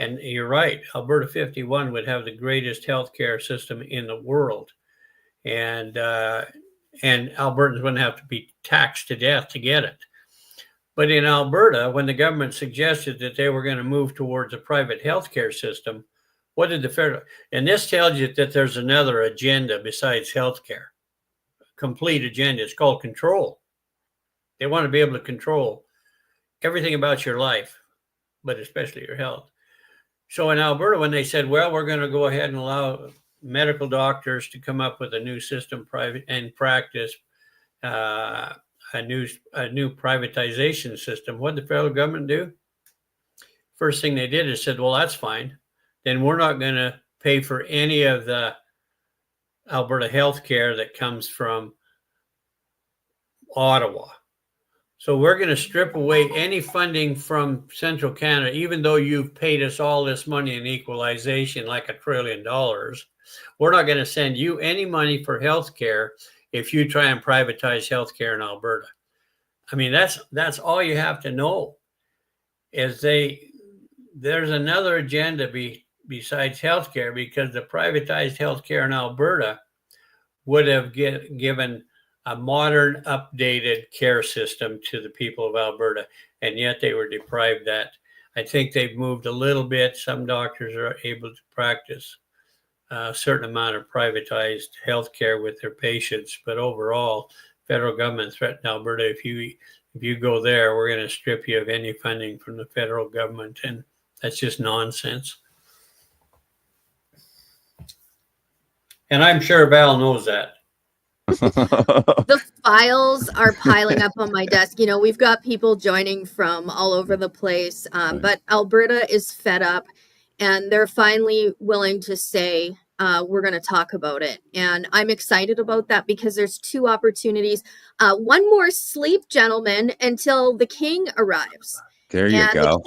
And you're right, Alberta 51 would have the greatest healthcare system in the world, and Albertans wouldn't have to be taxed to death to get it. But in Alberta, when the government suggested that they were going to move towards a private healthcare system, what did the federal? And this tells you that there's another agenda besides healthcare, complete agenda. It's called control. They want to be able to control everything about your life, but especially your health. So in Alberta, when they said, well, we're going to go ahead and allow medical doctors to come up with a new system, private and practice a new privatization system, what did the federal government do? First thing they did is said, well, that's fine. Then we're not going to pay for any of the Alberta health care that comes from Ottawa. So we're going to strip away any funding from Central Canada, even though you've paid us all this money in equalization, like $1 trillion. We're not going to send you any money for health care if you try and privatize healthcare in Alberta. I mean, that's all you have to know is there's another agenda besides healthcare, because the privatized healthcare in Alberta would have given a modern, updated care system to the people of Alberta, and yet they were deprived that. I think they've moved a little bit. Some doctors are able to practice a certain amount of privatized healthcare with their patients, but overall, federal government threatened Alberta. If you go there, we're going to strip you of any funding from the federal government, and that's just nonsense. And I'm sure Val knows that. The files are piling up on my desk. We've got people joining from all over the place, but Alberta is fed up, and they're finally willing to say, we're going to talk about it. And I'm excited about that because there's two opportunities. One more sleep, gentlemen, until the king arrives. There you go.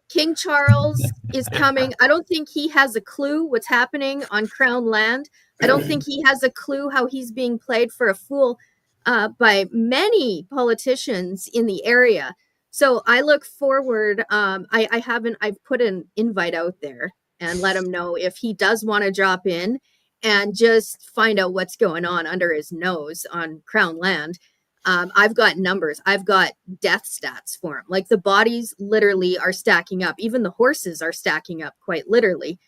King Charles is coming. I don't think he has a clue what's happening on Crown land. I don't think he has a clue how he's being played for a fool by many politicians in the area. So I look forward. I've put an invite out there and let him know if he does want to drop in and just find out what's going on under his nose on Crown land. I've got numbers. I've got death stats for him. Like the bodies literally are stacking up. Even the horses are stacking up quite literally.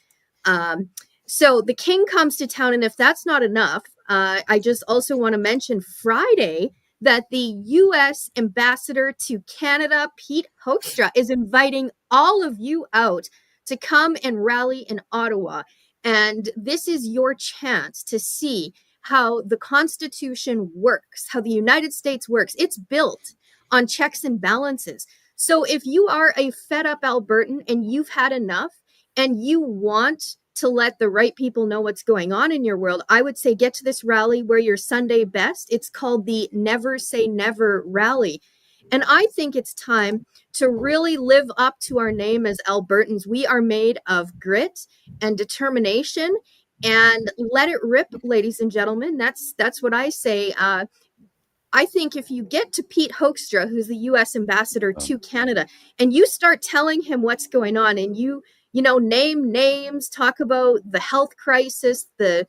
So the king comes to town. And if that's not enough, I just also want to mention Friday that the U.S. ambassador to Canada, Pete Hoekstra, is inviting all of you out to come and rally in Ottawa. And this is your chance to see how the Constitution works, how the United States works. It's built on checks and balances. So if you are a fed up Albertan and you've had enough and you want to let the right people know what's going on in your world, I would say get to this rally, wear your Sunday best. It's called the Never Say Never rally. And I think it's time to really live up to our name as Albertans. We are made of grit and determination, and let it rip, ladies and gentlemen. That's what I say. I think if you get to Pete Hoekstra, who's the U.S. ambassador to Canada, and you start telling him what's going on, and you name names, talk about the health crisis, the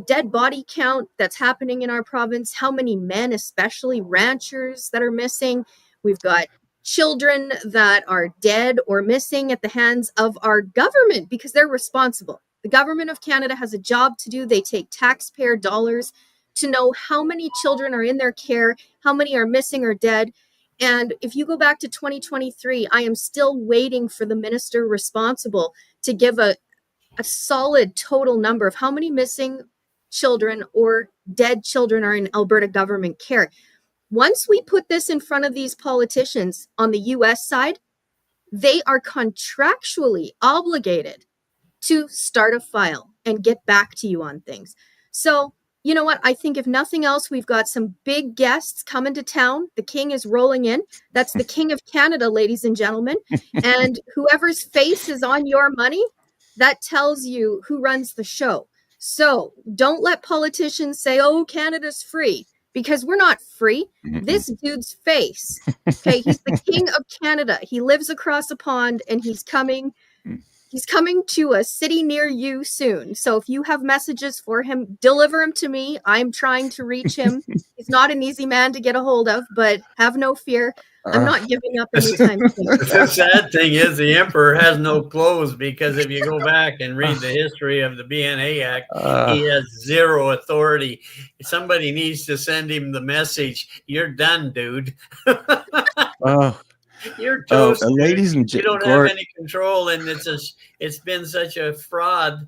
dead body count that's happening in our province, how many men, especially ranchers, that are missing. We've got children that are dead or missing at the hands of our government because they're responsible. The government of Canada has a job to do. They take taxpayer dollars to know how many children are in their care, how many are missing or dead. And if you go back to 2023, I am still waiting for the minister responsible to give a solid total number of how many missing children or dead children are in Alberta government care. Once we put this in front of these politicians on the US side, they are contractually obligated to start a file and get back to you on things. So, you know what? I think if nothing else, we've got some big guests coming to town. The king is rolling in. That's the King of Canada, ladies and gentlemen. And whoever's face is on your money, that tells you who runs the show. So don't let politicians say, oh, Canada's free, because we're not free. This dude's face, okay, he's the King of Canada. He lives across a pond, and he's coming to a city near you soon. So if you have messages for him, deliver them to me. I'm trying to reach him. He's not an easy man to get a hold of, but have no fear. I'm not giving up anytime soon. The sad thing is the emperor has no clothes, because if you go back and read the history of the BNA Act, he has zero authority. Somebody needs to send him the message, you're done, dude. You're toast. Ladies and you don't have any control, and it's been such a fraud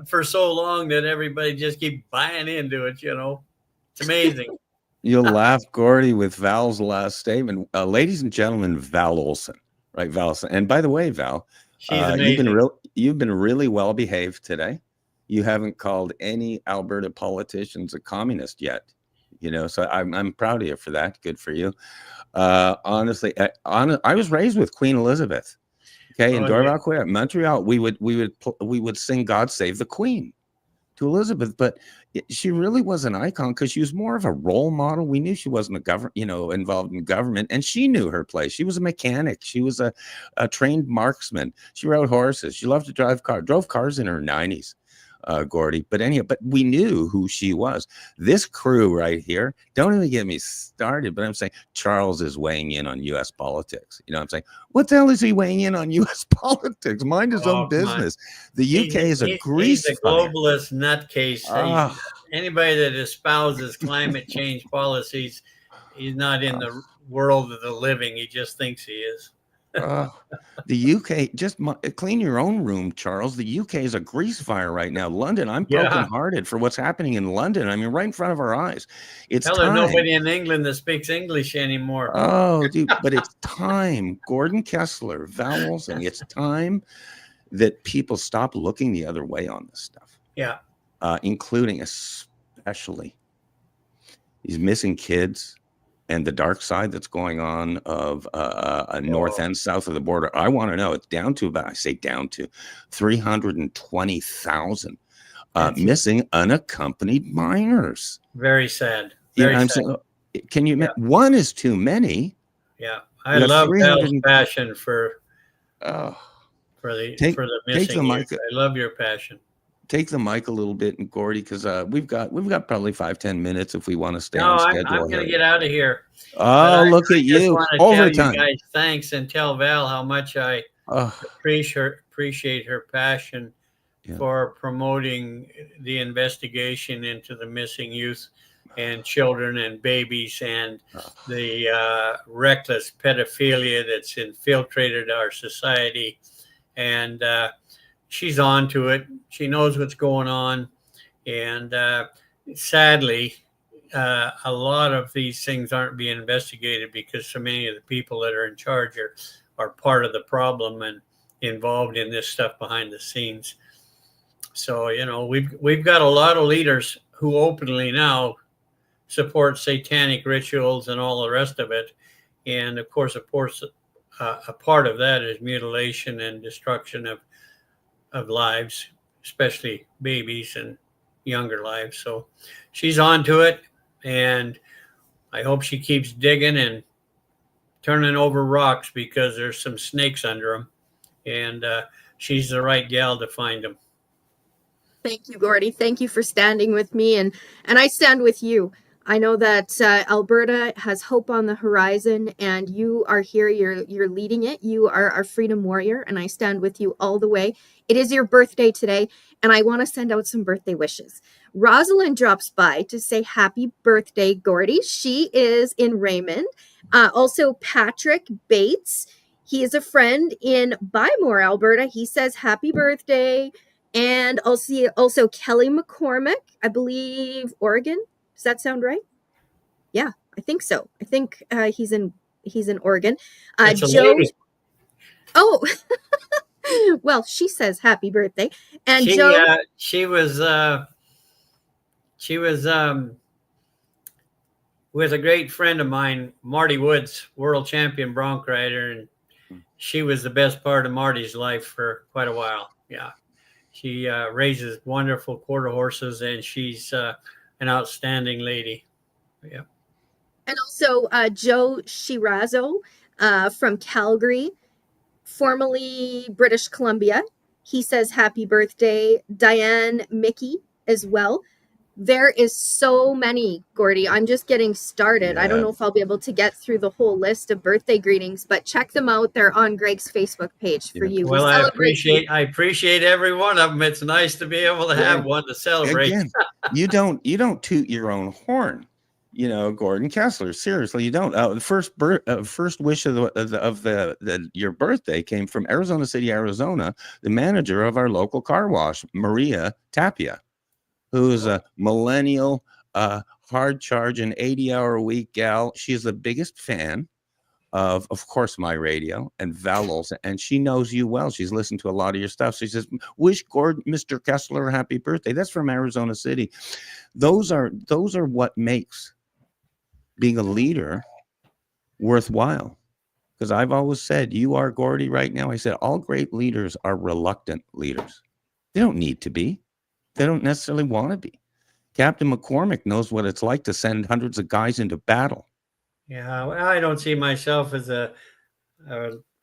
for so long that everybody just keep buying into it. It's amazing. You'll laugh, Gordie, with Val's last statement. Ladies and gentlemen, Val Olsen, right? Val Olsen. And by the way, Val, you've been really well behaved today. You haven't called any Alberta politicians a communist yet. So I'm proud of you for that. Good for you. Honestly, I was raised with Queen Elizabeth. Okay, in Dorval, Montreal, we would sing "God Save the Queen" to Elizabeth, but she really was an icon because she was more of a role model. We knew she wasn't involved in government, and she knew her place. She was a mechanic. She was a trained marksman. She rode horses. She loved to drive cars. Drove cars in her 90s. Gordie, but we knew who she was. This crew right here, don't even get me started, but I'm saying Charles is weighing in on U.S. politics. I'm saying, what the hell is he weighing in on U.S. politics? Mind his own business. The UK is a grease He's a globalist nutcase. Anybody that espouses climate change policies, he's not in the world of the living. He just thinks he is. The UK, just clean your own room, Charles. The UK is a grease fire right now. London, I'm brokenhearted for what's happening in London. I mean, right in front of our eyes. It's time. There's nobody in England that speaks English anymore. Oh, dude, but it's time. Gordon Kessler, Val Olsen, it's time that people stop looking the other way on this stuff. Yeah. Including especially these missing kids and the dark side that's going on of north and south of the border. I want to know. It's down to 320,000 missing unaccompanied minors. Very sad. Very sad. Saying, can you? One is too many. Yeah, I love Val's passion for the missing. I love your passion. Take the mic a little bit, and Gordie, because we've got probably 5-10 minutes if we want to stay on schedule. I'm going to get out of here. Oh, look at you! Overtime. You guys, thanks, and tell Val how much I appreciate her passion for promoting the investigation into the missing youth and children and babies and the reckless pedophilia that's infiltrated our society, and she's on to it. She knows what's going on. And sadly, a lot of these things aren't being investigated because so many of the people that are in charge are part of the problem and involved in this stuff behind the scenes. So, we've got a lot of leaders who openly now support satanic rituals and all the rest of it. And of course, a part of that is mutilation and destruction of lives, especially babies and younger lives. So she's on to it, and I hope she keeps digging and turning over rocks because there's some snakes under them, and she's the right gal to find them. Thank you, Gordie. Thank you for standing with me, and I stand with you. I know that Alberta has hope on the horizon, and you are here. You're leading it. You are our freedom warrior, and I stand with you all the way. It is your birthday today, and I want to send out some birthday wishes. Rosalind drops by to say happy birthday, Gordie. She is in Raymond. Also, Patrick Bates. He is a friend in Bymore, Alberta. He says happy birthday. And also Kelly McCormick, I believe, Oregon. Does that sound right? Yeah, I think so. I think he's in Oregon. It's a Joe. lady. Oh, well, she says happy birthday. And She Joe. She was with a great friend of mine, Marty Woods, world champion bronc rider, and she was the best part of Marty's life for quite a while. Yeah, she raises wonderful quarter horses, and she's an outstanding lady. Yeah. And also Joe Shirazzo from Calgary, formerly British Columbia. He says happy birthday. Diane Mickey as well. There is so many, Gordie. I'm just getting started. I don't know if I'll be able to get through the whole list of birthday greetings, but check them out. They're on Greg's Facebook page for you. Well, I appreciate every one of them. It's nice to be able to have one to celebrate. Again, you don't toot your own horn. You know, Gordon Kessler. Seriously, you don't. The first wish of your birthday came from Arizona City, Arizona. The manager of our local car wash, Maria Tapia, who is a millennial, hard charging, 80-hour-a-week gal. She is the biggest fan of course, my radio and Val Olsen, and she knows you well. She's listened to a lot of your stuff. She says, "Wish Mr. Kessler a happy birthday." That's from Arizona City. Those are what makes being a leader worthwhile. Because I've always said, you are Gordie right now. I said, all great leaders are reluctant leaders. They don't need to be. They don't necessarily want to be. Captain McCormick knows what it's like to send hundreds of guys into battle. Yeah, well, I don't see myself as a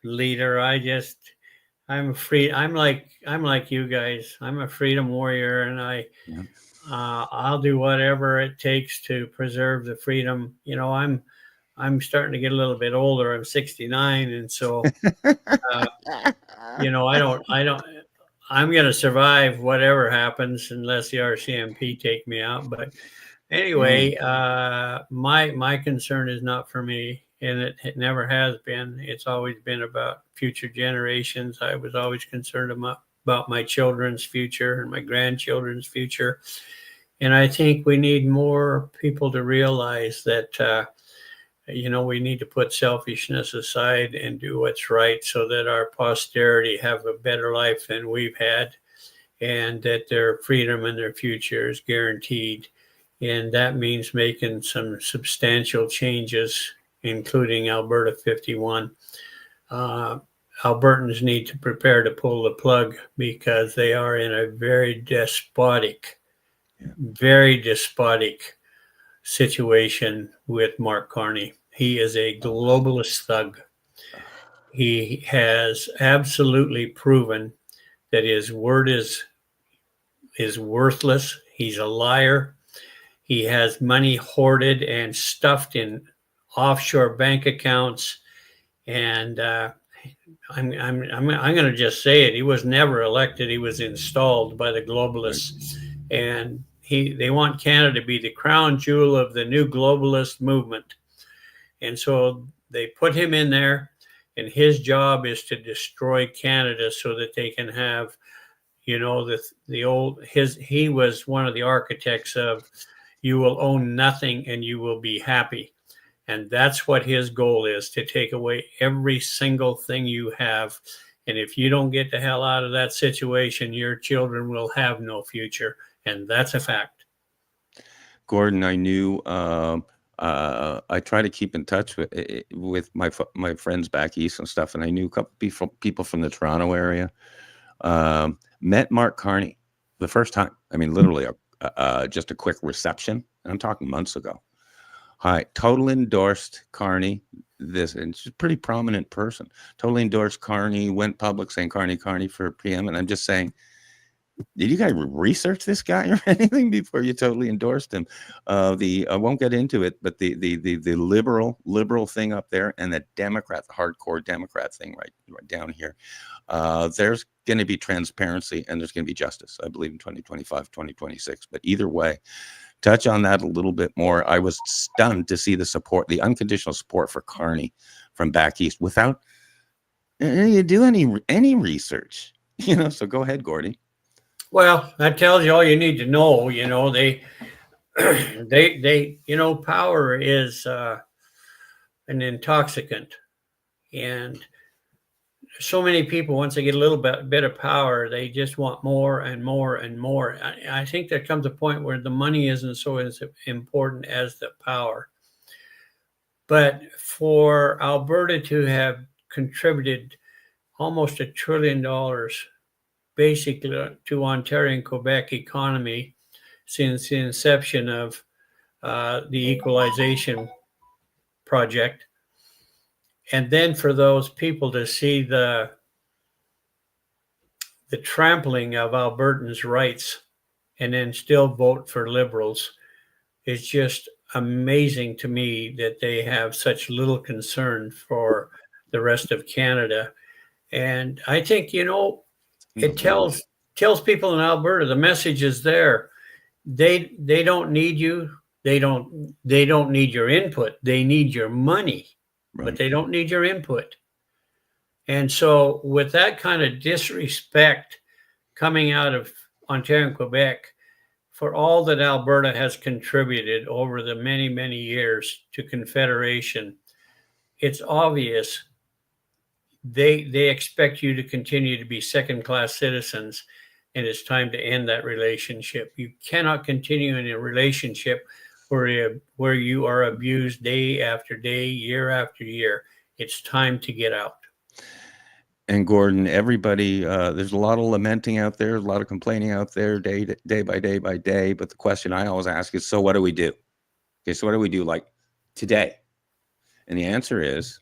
leader. I'm free. I'm like you guys. I'm a freedom warrior, and I'll do whatever it takes to preserve the freedom. You know, I'm starting to get a little bit older. I'm 69, and so you know, I'm going to survive whatever happens unless the RCMP take me out. But anyway, my concern is not for me, and it never has been. It's always been about future generations. I was always concerned about my children's future and my grandchildren's future. And I think we need more people to realize that, you know, we need to put selfishness aside and do what's right so that our posterity have a better life than we've had, and that their freedom and their future is guaranteed. And that means making some substantial changes, including Alberta 51. Albertans need to prepare to pull the plug because they are in a very despotic situation with Mark Carney. He is a globalist thug. He has absolutely proven that his word is worthless. He's a liar. He has money hoarded and stuffed in offshore bank accounts, and I'm going to just say it. He was never elected. He was installed by the globalists, and they want Canada to be the crown jewel of the new globalist movement. And so they put him in there, and his job is to destroy Canada so that they can have, you know, he was one of the architects of, you will own nothing and you will be happy. And that's what his goal is, to take away every single thing you have. And if you don't get the hell out of that situation, your children will have no future. And that's a fact. Gordon, I knew, I try to keep in touch with my friends back east and stuff. And I knew a couple people from the Toronto area. Met Mark Carney the first time. I mean, literally just a quick reception. I'm talking months ago. Hi, totally endorsed Carney. And she's a pretty prominent person. Totally endorsed Carney. Went public saying Carney for PM. And I'm just saying, Did you guys research this guy or anything before you totally endorsed him? I won't get into it, but the liberal thing up there and the Democrat, the hardcore Democrat thing right down here. There's going to be transparency and there's going to be justice, I believe, in 2025, 2026. But either way, touch on that a little bit more. I was stunned to see the support, the unconditional support for Carney from back east without you do any research, So go ahead, Gordie. Well, that tells you all you need to know. They, power is an intoxicant, and so many people, once they get a little bit of power, they just want more and more and more. I think there comes a point where the money isn't so as important as the power. But for Alberta to have contributed almost $1 trillion basically to Ontario and Quebec economy since the inception of the equalization project. And then for those people to see the trampling of Albertans' rights and then still vote for Liberals is just amazing to me that they have such little concern for the rest of Canada. And I think, it tells people in Alberta the message is there. They don't need you. They don't need your input. They need your money, right, but they don't need your input. And so with that kind of disrespect coming out of Ontario and Quebec for all that Alberta has contributed over the many, many years to Confederation, it's obvious they expect you to continue to be second-class citizens, and it's time to end that relationship. You cannot continue in a relationship where you are abused day after day, year after year. It's time to get out. And Gordon, everybody, there's a lot of lamenting out there, a lot of complaining out there, day by day by day. But the question I always ask is, so what do we do? Okay, so what do we do like today? And the answer is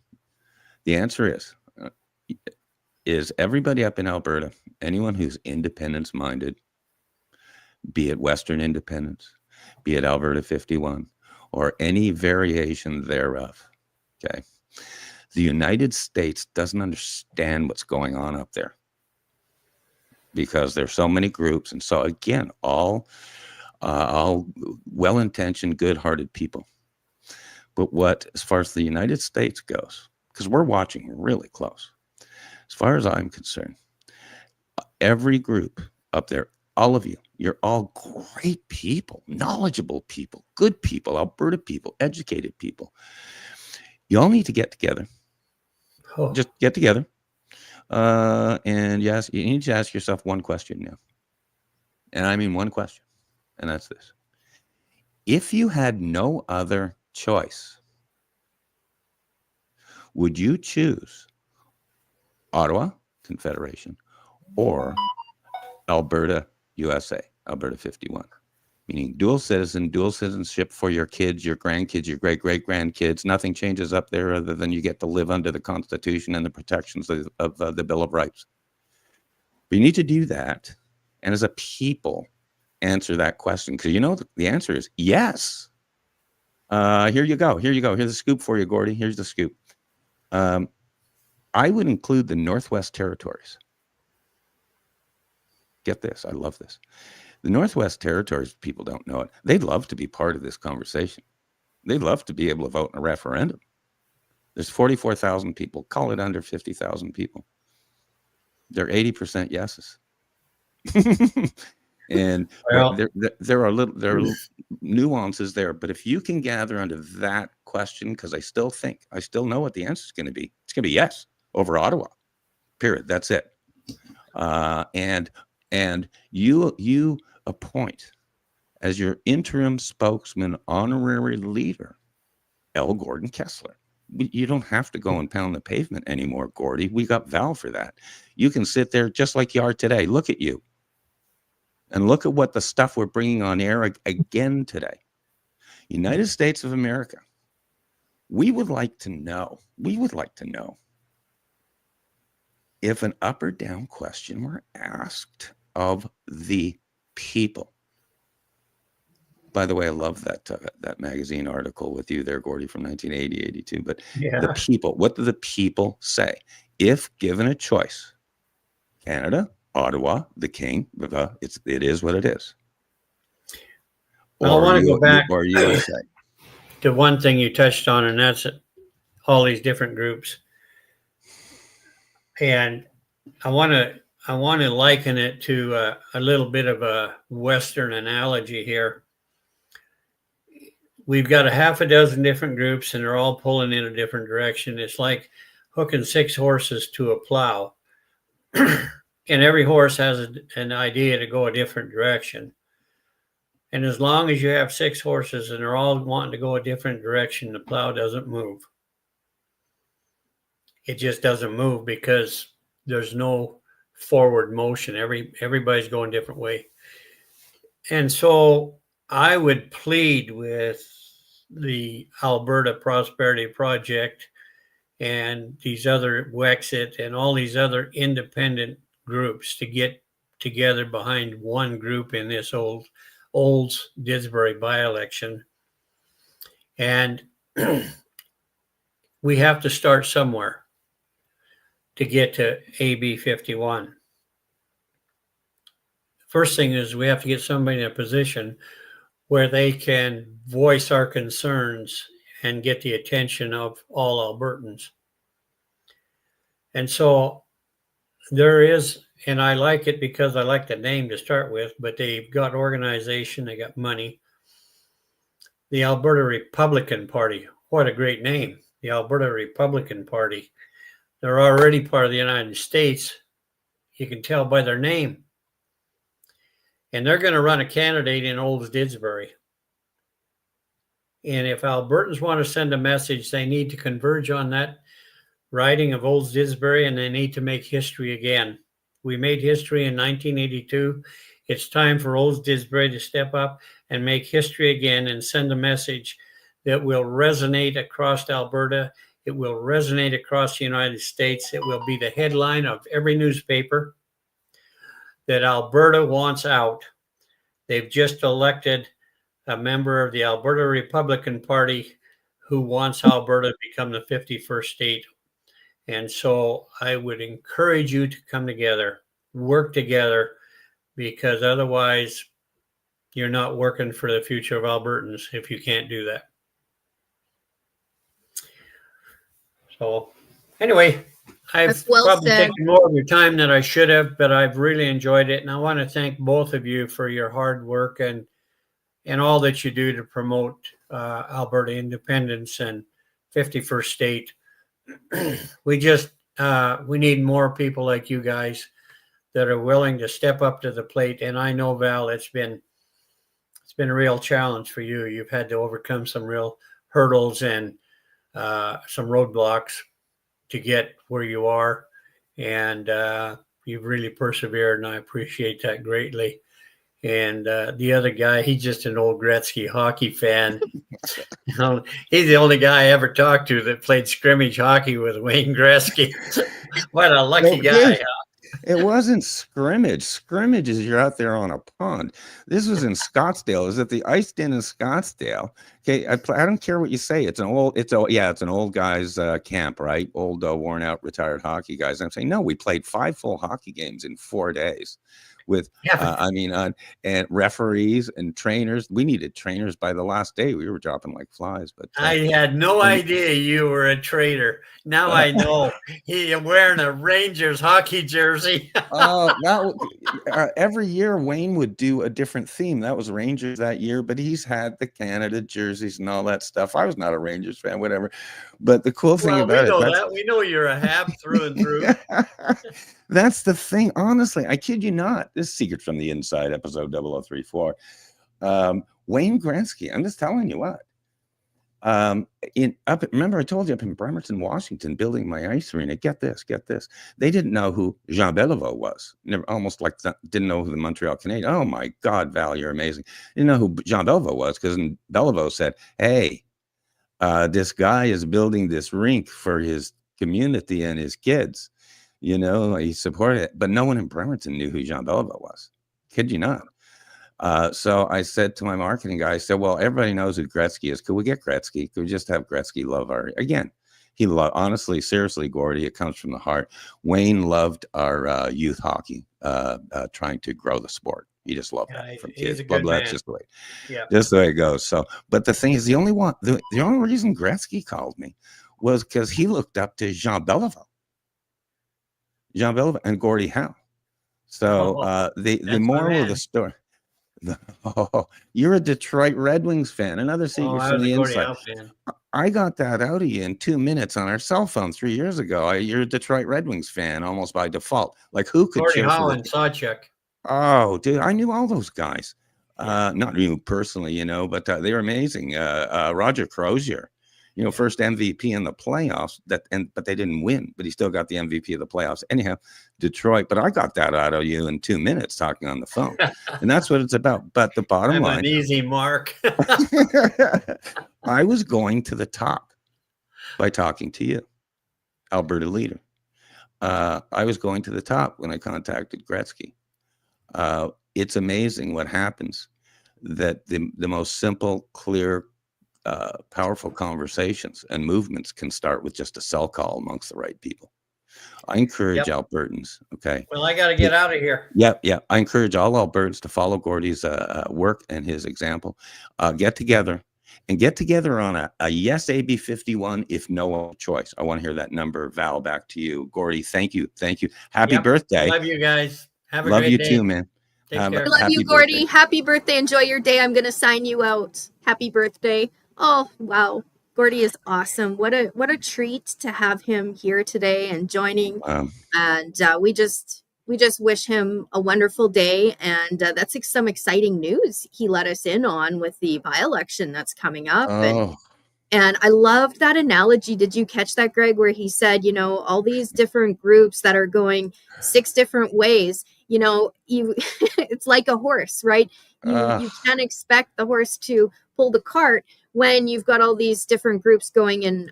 everybody up in Alberta, anyone who's independence-minded, be it Western independence, be it Alberta 51, or any variation thereof, okay? The United States doesn't understand what's going on up there because there's so many groups. And so again, all well-intentioned, good-hearted people. But as far as the United States goes, because we're watching really close, as far as I'm concerned, every group up there, all of you, you're all great people, knowledgeable people, good people, Alberta people, educated people. You all need to get together. Just get together. And yes, you need to ask yourself one question now. And I mean one question. And that's this. If you had no other choice, would you choose Ottawa Confederation or Alberta USA, Alberta 51? Meaning dual citizenship for your kids, your grandkids, your great-great-grandkids. Nothing changes up there other than you get to live under the Constitution and the protections of the Bill of Rights. But you need to do that. And as a people, answer that question. Because the answer is yes. Here you go. Here's the scoop for you, Gordie. Here's the scoop. I would include the Northwest Territories. Get this. I love this. The Northwest Territories, people don't know it. They'd love to be part of this conversation. They'd love to be able to vote in a referendum. There's 44,000 people. Call it under 50,000 people. They're 80% yeses. And there are nuances there. But if you can gather under that question, because I still know what the answer is going to be. It's going to be yes over Ottawa. Period. That's it. And you appoint as your interim spokesman, honorary leader, L. Gordon Kessler. You don't have to go and pound the pavement anymore, Gordie. We got Val for that. You can sit there just like you are today. Look at you. And look at what the stuff we're bringing on air again today. United States of America. We would like to know if an up or down question were asked of the people. By the way, I love that magazine article with you there, Gordie, from 1980, 82. But the people, what do the people say? If given a choice, Canada, Ottawa, the King, it is what it is. I want to go back or USA. to one thing you touched on, and that's all these different groups. And I want to liken it to a little bit of a Western analogy here. We've got a half a dozen different groups, and they're all pulling in a different direction. It's like hooking 6 horses to a plow. And every horse has an idea to go a different direction. And as long as you have 6 horses and they're all wanting to go a different direction, the plow doesn't move. It just doesn't move because there's no forward motion. Everybody's going a different way. And so I would plead with the Alberta Prosperity Project and these other Wexit and all these other independent groups to get together behind one group in this Olds Didsbury by-election. And we have to start somewhere to get to AB 51. First thing is we have to get somebody in a position where they can voice our concerns and get the attention of all Albertans. And so there is, and I like it because I like the name to start with, but they've got organization, they got money. The Alberta Republican Party, what a great name, the Alberta Republican Party. They're already part of the United States. You can tell by their name. And they're going to run a candidate in Olds Didsbury. And if Albertans want to send a message, they need to converge on that riding of Olds Didsbury, and they need to make history again. We made history in 1982. It's time for Olds Didsbury to step up and make history again and send a message that will resonate across Alberta. It will resonate across the United States. It will be the headline of every newspaper that Alberta wants out. They've just elected a member of the Alberta Republican Party who wants Alberta to become the 51st state. And so I would encourage you to come together, work together, because otherwise you're not working for the future of Albertans if you can't do that. So anyway, I've probably taken more of your time than I should have, but I've really enjoyed it. And I want to thank both of you for your hard work and all that you do to promote Alberta independence and 51st state. We need more people like you guys that are willing to step up to the plate. And I know, Val, it's been a real challenge for you. You've had to overcome some real hurdles and some roadblocks to get where you are. And you've really persevered, and I appreciate that greatly. And the other guy, he's just an old Gretzky hockey fan. He's the only guy I ever talked to that played scrimmage hockey with Wayne Gretzky. What a lucky guy. It wasn't scrimmage. Scrimmage is you're out there on a pond. This was in Scottsdale. It was at the Ice Den in Scottsdale. Okay, I don't care what you say. It's an old guys camp, right? Old worn out retired hockey guys. I'm saying no. We played 5 full hockey games in 4 days. With and referees and trainers. We needed trainers by the last day. We were dropping like flies. But I had no idea you were a traitor. Now I know. He's wearing a Rangers hockey jersey. Every year Wayne would do a different theme. That was Rangers that year, but he's had the Canada jerseys and all that stuff. I was not a Rangers fan, whatever. But the cool thing about we know you're a Hab through and through. That's the thing. Honestly, I kid you not. This is Secrets from the Inside, episode 0034. Wayne Gretzky. I'm just telling you what. Remember I told you up in Bremerton, Washington, building my ice arena. Get this. They didn't know who Jean Beliveau was. Didn't know who the Montreal Canadiens. Oh my God, Val, you're amazing. Didn't know who Jean Beliveau was because Beliveau said, "Hey, this guy is building this rink for his community and his kids. He supported it, but no one in Bremerton knew who Jean Beliveau was. Kid you not. So I said to my marketing guy, I said, well, everybody knows who Gretzky is. Could we get Gretzky? Could we just have Gretzky love again, he loved, honestly, seriously, Gordie, it comes from the heart. Wayne loved our youth hockey, trying to grow the sport. He just loved that from He's kids. a Blah, good blah, man. that's Yeah. just the way it goes. So, but the thing is, the only reason Gretzky called me was because he looked up to Jean Beliveau and Gordie Howe. So the That's my moral of man. the story. Oh, you're a Detroit Red Wings fan. Another secret I from was a the Gordie inside. Howe fan. I got that out of you in 2 minutes on our cell phone 3 years ago. You're a Detroit Red Wings fan almost by default. Like who could Gordie cheer for Howe the? and Sawchuk. Oh, dude, I knew all those guys. Yeah. Not you personally, but they were amazing. Roger Crozier, first MVP in the playoffs. But they didn't win. But he still got the MVP of the playoffs. Anyhow, Detroit. But I got that out of you in 2 minutes talking on the phone, and that's what it's about. But the bottom I'm line, an easy mark. I was going to the top by talking to you, Alberta leader. I was going to the top when I contacted Gretzky. It's amazing what happens, that the most simple, clear, powerful conversations and movements can start with just a cell call amongst the right people. I encourage Albertans, okay? Well, I got to get out of here. Yeah. I encourage all Albertans to follow Gordie's work and his example. Get together on a yes AB 51 if no choice. I want to hear that number. Val, back to you. Gordie, thank you. Happy birthday. Love you guys. Have a Love great you day. too, man. Take care. I love you, Gordie. Happy birthday. Enjoy your day. I'm going to sign you out. Happy birthday. Oh, wow. Gordie is awesome. What a treat to have him here today and joining. And we just wish him a wonderful day. And that's some exciting news he let us in on with the by-election that's coming up. And I loved that analogy. Did you catch that, Greg, where he said, all these different groups that are going 6 different ways, it's like a horse, right? You can't expect the horse to pull the cart when you've got all these different groups going in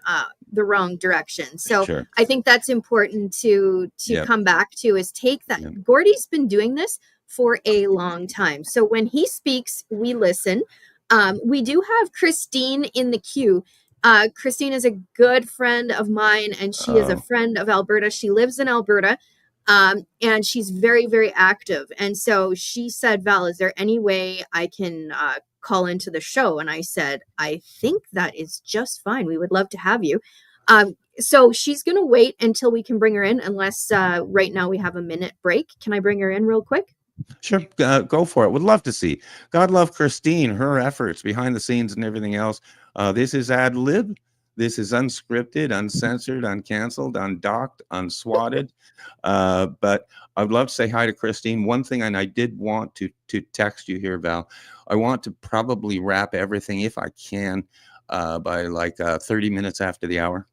the wrong direction. So sure. I think that's important to come back to, is take that. Yep. Gordie's been doing this for a long time. So when he speaks, we listen. We do have Christine in the queue. Christine is a good friend of mine, and she is a friend of Alberta. She lives in Alberta, and she's very, very active. And so she said, Val, is there any way I can call into the show? And I said, I think that is just fine. We would love to have you. So she's going to wait until we can bring her in, unless right now we have a minute break. Can I bring her in real quick? Sure, go for it. Would love to see. God love Christine, her efforts behind the scenes and everything else. This is ad lib. This is unscripted, uncensored, uncanceled, undocked, unswatted. But I'd love to say hi to Christine. One thing, and I did want to text you here, Val. I want to probably wrap everything, if I can, by like 30 minutes after the hour.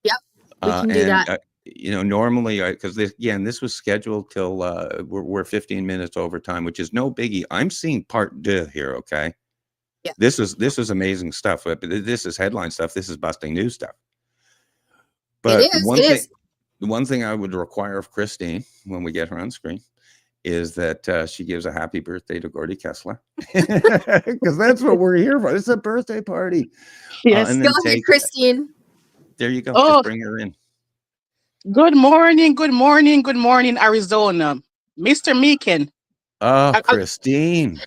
Yep, we can do that. Normally, because this was scheduled till we're 15 minutes overtime, which is no biggie. I'm seeing part 2 here. Okay. Yeah. This is amazing stuff. This is headline stuff. This is busting news stuff. But one thing I would require of Christine when we get her on screen is that she gives a happy birthday to Gordie Kessler, because that's what we're here for. It's a birthday party. Yes. Go ahead, Christine. There you go. Just bring her in. Good morning, Arizona. Mr. Meekin. Christine.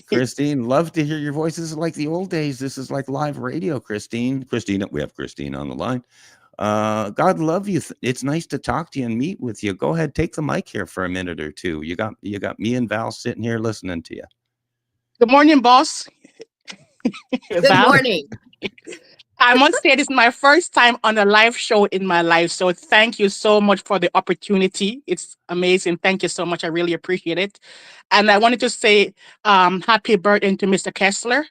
Christine, love to hear your voice. This is like the old days. This is like live radio, Christine. We have Christine on the line. God love you. It's nice to talk to you and meet with you. Go ahead, take the mic here for a minute or two. You got me and Val sitting here listening to you. Good morning, boss. Good morning. I must say, this is my first time on a live show in my life. So thank you so much for the opportunity. It's amazing. Thank you so much. I really appreciate it. And I wanted to say happy birthday to Mr. Kessler.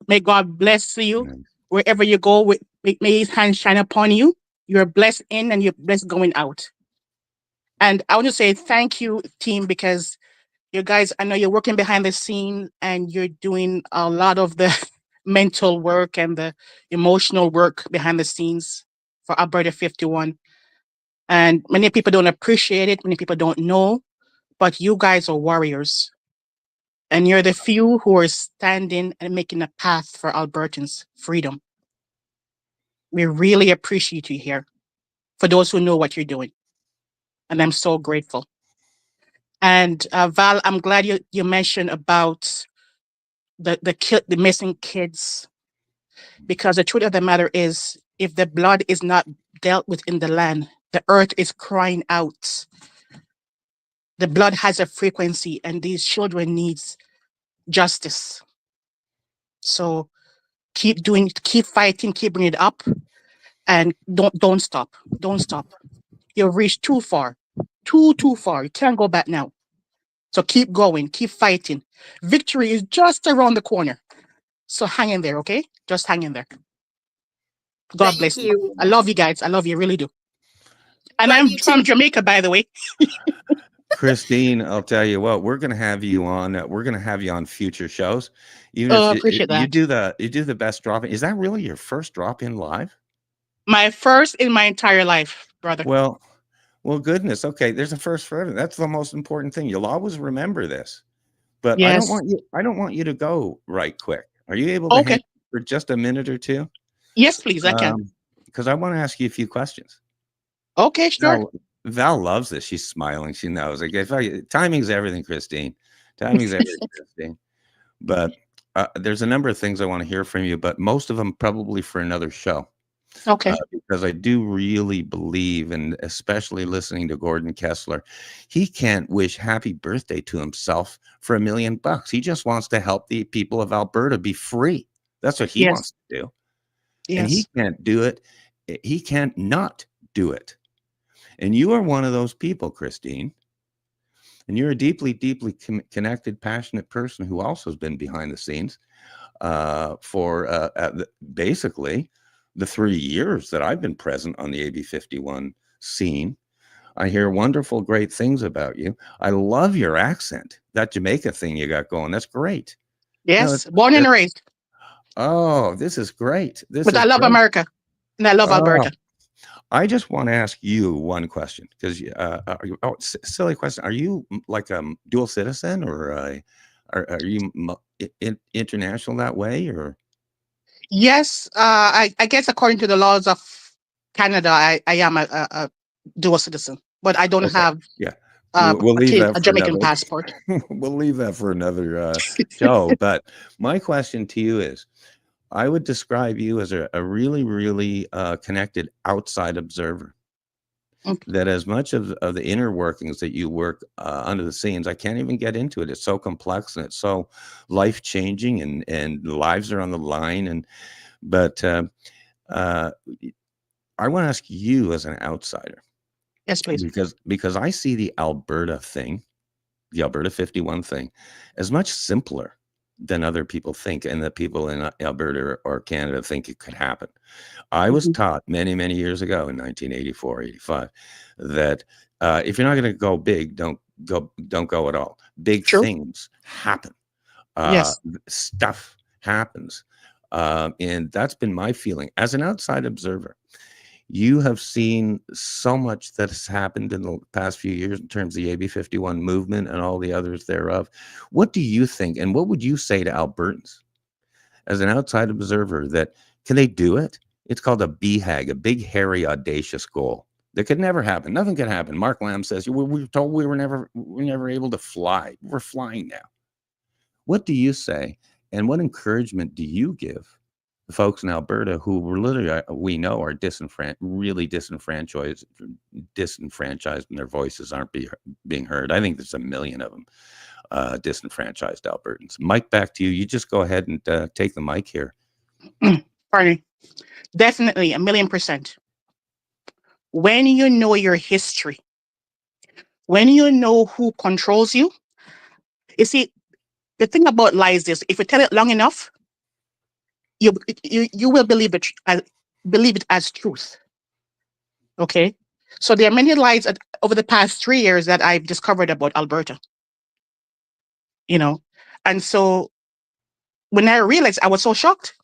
May God bless you wherever you go. May his hand shine upon you. You're blessed in and you're blessed going out. And I want to say thank you, team, because you guys, I know you're working behind the scene and you're doing a lot of the mental work and the emotional work behind the scenes for Alberta 51. And many people don't appreciate it. Many people don't know, but you guys are warriors. And you're the few who are standing and making a path for Albertans' freedom. We really appreciate you here for those who know what you're doing. And I'm so grateful. And Val, I'm glad you mentioned about the missing kids, because the truth of the matter is, if the blood is not dealt with in the land, the earth is crying out. The blood has a frequency, and these children needs justice. So keep fighting, keep bringing it up, and don't stop. Don't stop. You've reached too far. Too far. You can't go back now. So keep going, keep fighting. Victory is just around the corner. So hang in there, okay? Just hang in there. God Thank bless you. you. I love you guys. I love you, really do. And Love I'm you from too. Jamaica, by the way. Christine, I'll tell you what, we're going to have you on. We're going to have you on future shows. Even Oh, I if appreciate you that. do the best drop in. Is that really your first drop in live? My first in my entire life, brother. Well, goodness. Okay, there's a first for everything. That's the most important thing. You'll always remember this. But I don't Yes. want you. I don't want you to go right quick. Are you able to hang Okay. for just a minute or two? Yes, please. I can. Because I want to ask you a few questions. Okay, sure. Val loves this. She's smiling. She knows. Like, timing's everything, Christine. Timing's everything, Christine. But there's a number of things I want to hear from you, but most of them probably for another show. Okay. Because I do really believe, and especially listening to Gordon Kessler, he can't wish happy birthday to himself for $1 million. He just wants to help the people of Alberta be free. That's what he Yes. wants to do. And he Yes. can't do it. He can't not do it. And you are one of those people, Christine. And you're a deeply, deeply connected, passionate person who also has been behind the scenes for basically the 3 years that I've been present on the AB 51 scene. I hear wonderful, great things about you. I love your accent. That Jamaica thing you got going. That's great. Yes. Born and raised. Oh, this is great. But I love America. And I love Alberta. I just want to ask you one question, because silly question. Are you like a dual citizen, or are you international that way, or? Yes. I guess according to the laws of Canada, I am a dual citizen, but I don't Okay. have Yeah. We'll leave that a for Jamaican another. passport. We'll leave that for another show. But my question to you is, I would describe you as a really, really connected outside observer. Okay. That as much of the inner workings that you work under the scenes, I can't even get into it. It's so complex and it's so life changing, and lives are on the line. But I want to ask you as an outsider. Yes, please. Because I see the Alberta thing, the Alberta 51 thing, as much simpler than other people think, and that people in Alberta or Canada think it could happen. I was taught many, many years ago in 1984, 85, that if you're not going to go big, don't go at all. Big True. things happen. Yes. Stuff happens. And that's been my feeling as an outside observer. You have seen so much that has happened in the past few years in terms of the AB 51 movement and all the others thereof. What do you think, and what would you say to Albertans as an outside observer, that can they do it? It's called a BHAG, a big, hairy, audacious goal that could never happen. Nothing can happen. Mark Lamb says, we were told we were never able to fly. We're flying now. What do you say? And what encouragement do you give the folks in Alberta who were literally, we know, are really disenfranchised, and their voices aren't being heard? I think there's 1 million of them, disenfranchised Albertans. Mike, back to you. You just go ahead and take the mic here. Pardon. Definitely 1,000,000%. When you know your history, when you know who controls you, you see, the thing about lies is, if you tell it long enough, you will believe it as truth. Okay, so there are many lies over the past 3 years that I've discovered about Alberta. And so when I realized, I was so shocked.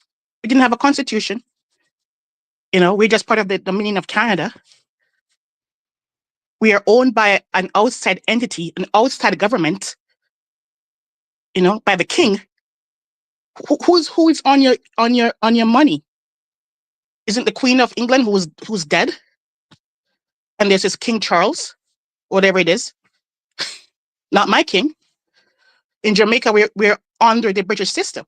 We didn't have a constitution. We're just part of the Dominion of Canada. we are owned by an outside entity, an outside government, by the king. Who is on your money? Isn't the Queen of England who's dead? And there's this King Charles, whatever it is. Not my king. In Jamaica, we're under the British system.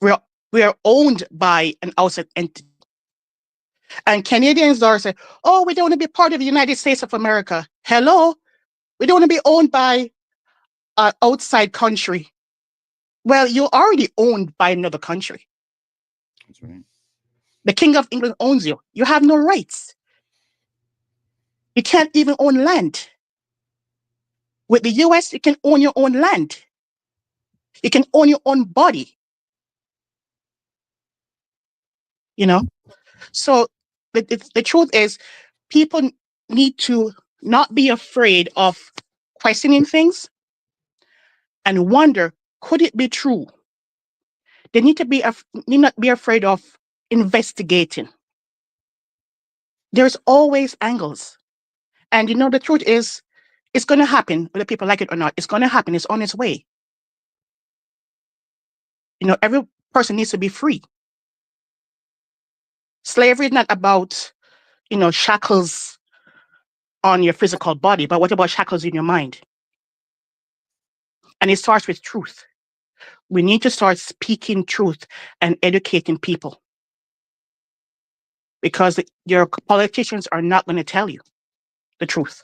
We are owned by an outside entity. And Canadians are saying, oh, we don't want to be part of the United States of America. Hello? We don't want to be owned by an outside country. Well, you're already owned by another country. That's right. The King of England owns you. You have no rights. You can't even own land. With the US, you can own your own land. You can own your own body. So the truth is, people need to not be afraid of questioning things and wonder, could it be true? They need not be afraid of investigating. There's always angles. And the truth is, it's going to happen, whether people like it or not. It's going to happen. It's on its way. Every person needs to be free. Slavery is not about, shackles on your physical body, but what about shackles in your mind? And it starts with truth. We need to start speaking truth and educating people, because your politicians are not going to tell you the truth,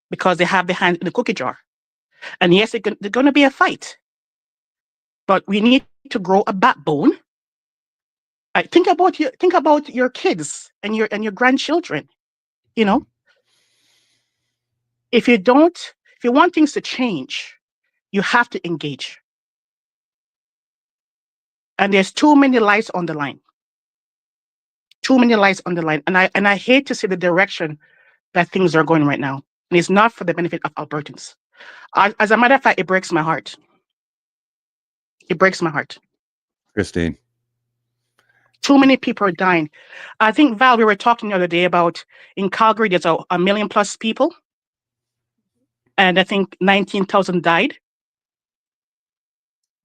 because they have their hand in the cookie jar. And yes, there's going to be a fight, but we need to grow a backbone. Think about your kids and your grandchildren. If you want things to change, you have to engage. And there's too many lives on the line. Too many lives on the line. And I hate to see the direction that things are going right now. And it's not for the benefit of Albertans. As a matter of fact, it breaks my heart. It breaks my heart. Christine. Too many people are dying. I think, Val, we were talking the other day about in Calgary, there's a million plus people. And I think 19,000 died.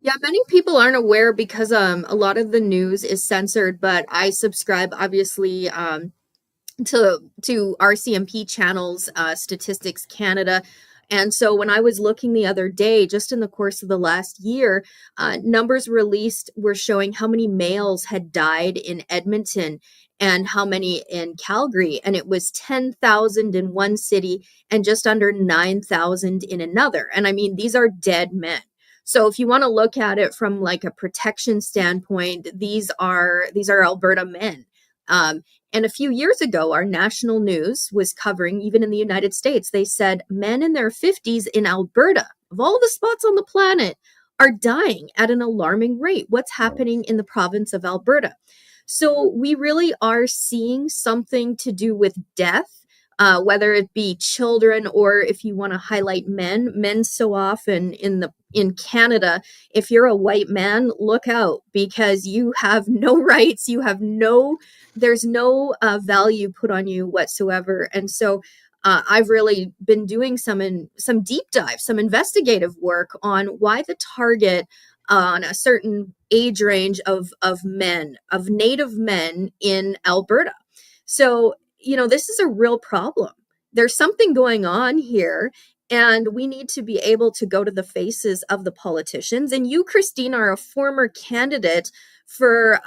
Yeah, many people aren't aware because a lot of the news is censored, but I subscribe obviously to RCMP channels, Statistics Canada. And so when I was looking the other day, just in the course of the last year, numbers released were showing how many males had died in Edmonton and how many in Calgary. And it was 10,000 in one city and just under 9,000 in another. And I mean, these are dead men. So if you want to look at it from like a protection standpoint, these are Alberta men. And a few years ago, our national news was covering, even in the United States, they said men in their 50s in Alberta, of all the spots on the planet, are dying at an alarming rate. What's happening in the province of Alberta? So we really are seeing something to do with death, whether it be children or if you want to highlight men so often in Canada, if you're a white man, look out, because you have no rights, there's no value put on you whatsoever. And so I've really been doing some deep dive, some investigative work on why the target on a certain age range of Native men in Alberta. So, this is a real problem. There's something going on here, and we need to be able to go to the faces of the politicians. And you, Christine, are a former candidate for,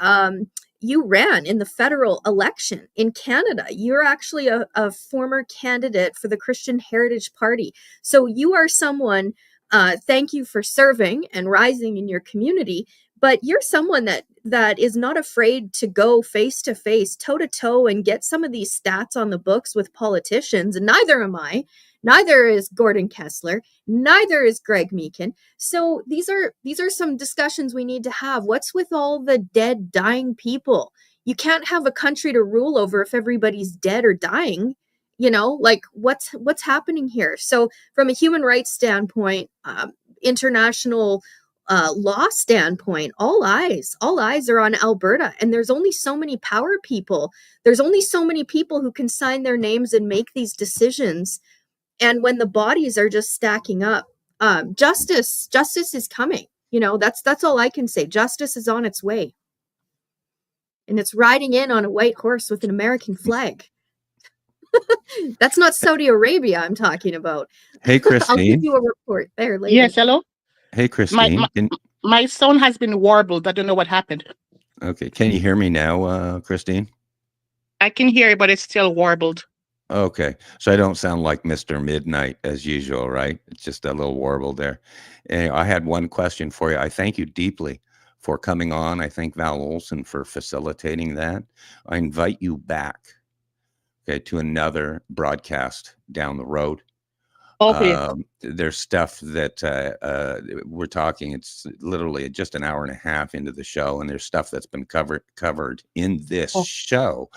you ran in the federal election in Canada. You're actually a former candidate for the Christian Heritage Party. So you are someone, thank you for serving and rising in your community, but you're someone that is not afraid to go face to face, toe to toe, and get some of these stats on the books with politicians. And neither am I. Neither is Gordon Kessler. Neither is Greg Meekin. So these are some discussions we need to have. What's with all the dead, dying people? You can't have a country to rule over if everybody's dead or dying. Like what's happening here? So from a human rights standpoint, international law standpoint, all eyes are on Alberta, and there's only so many power people. There's only so many people who can sign their names and make these decisions. And when the bodies are just stacking up, justice is coming. That's all I can say. Justice is on its way, and it's riding in on a white horse with an American flag. That's not Saudi Arabia I'm talking about. Hey, I'll give Christine. you a report there later. Yes, hello. Hey, Christine. My sound has been warbled. I don't know what happened. Okay. Can you hear me now, Christine? I can hear it, but it's still warbled. Okay. So I don't sound like Mr. Midnight as usual, right? It's just a little warble there. And I had one question for you. I thank you deeply for coming on. I thank Val Olson for facilitating that. I invite you back, okay, to another broadcast down the road. Okay. There's stuff that we're talking. It's literally just an hour and a half into the show, and there's stuff that's been covered in this show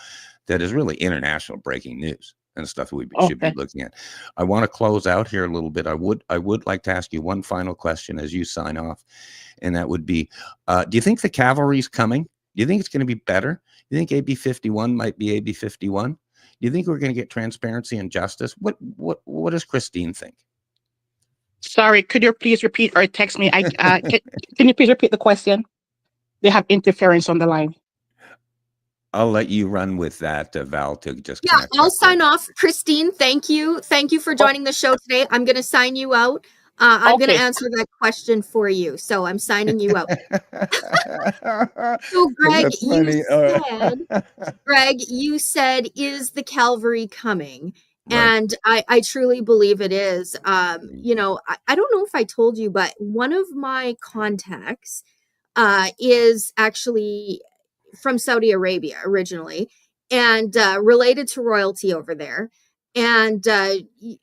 that is really international breaking news and stuff we should be looking at. I want to close out here a little bit. I would like to ask you one final question as you sign off, and that would be: do you think the cavalry's coming? Do you think it's going to be better? Do you think AB 51 might be AB 51? Do you think we're going to get transparency and justice? What does Christine think? Sorry, could you please repeat or text me? Can you please repeat the question? They have interference on the line. I'll let you run with that, Val, to just I'll sign off. Christine, thank you for joining the show today. I'm going to sign you out. I'm going to answer that question for you, so I'm signing you out. So Greg, you said, is the Calvary coming? Right. And I truly believe it is. I don't know if I told you, but one of my contacts is actually from Saudi Arabia originally, and related to royalty over there. And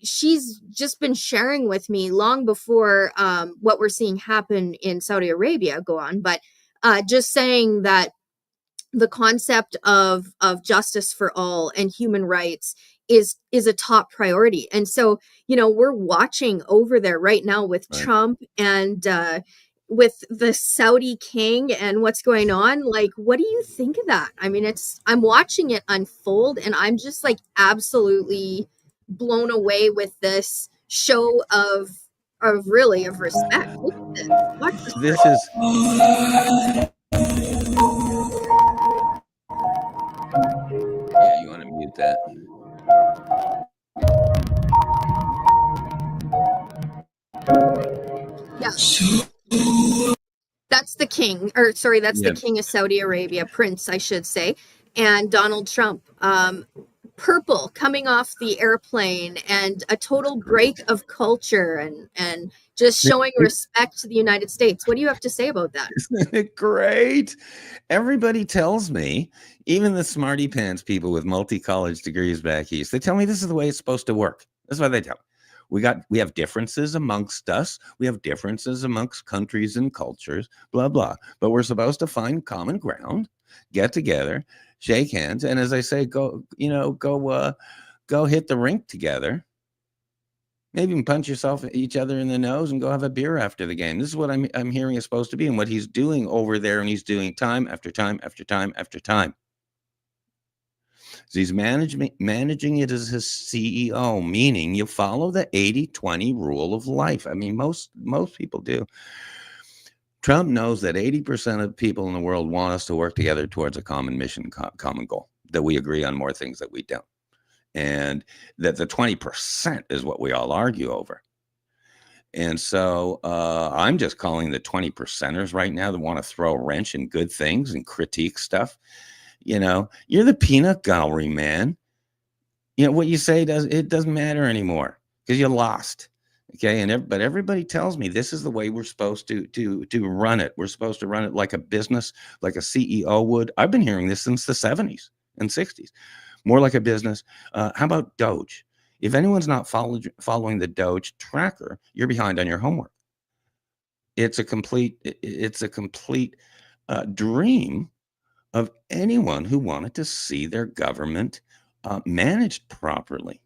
she's just been sharing with me long before what we're seeing happen in Saudi Arabia go on, but just saying that the concept of justice for all and human rights is a top priority. And so, we're watching over there right now with Trump and with the Saudi king and what's going on. Like, what do you think of that? I mean, I'm watching it unfold, and I'm just like absolutely blown away with this show of respect. Look at this. Watch this. This is you want to mute that. Yeah. That's the king, the king of Saudi Arabia, Prince, I should say, and Donald Trump. Purple coming off the airplane, and a total break of culture and just showing respect to the United States. What do you have to say about that? Isn't it great? Everybody tells me, even the smarty pants people with multi-college degrees back east, they tell me this is the way it's supposed to work. That's what they tell me. We have differences amongst us. We have differences amongst countries and cultures, blah, blah. But we're supposed to find common ground, get together, shake hands, and as I say, go hit the rink together. Maybe even punch each other in the nose and go have a beer after the game. This is what I'm hearing is supposed to be, and what he's doing over there, and he's doing time after time after time after time. So he's managing it as his CEO, meaning you follow the 80-20 rule of life. I mean, most people do. Trump knows that 80% of people in the world want us to work together towards a common mission, common goal, that we agree on more things that we don't. And that the 20% is what we all argue over. And so I'm just calling the 20%ers right now that want to throw a wrench in good things and critique stuff. You're the peanut gallery, man. What you say doesn't matter anymore because you lost. Okay. But everybody tells me this is the way we're supposed to run it. We're supposed to run it like a business, like a CEO would. I've been hearing this since the 70s and 60s. More like a business. How about Doge? If anyone's not following the Doge tracker, you're behind on your homework. It's a complete dream of anyone who wanted to see their government managed properly.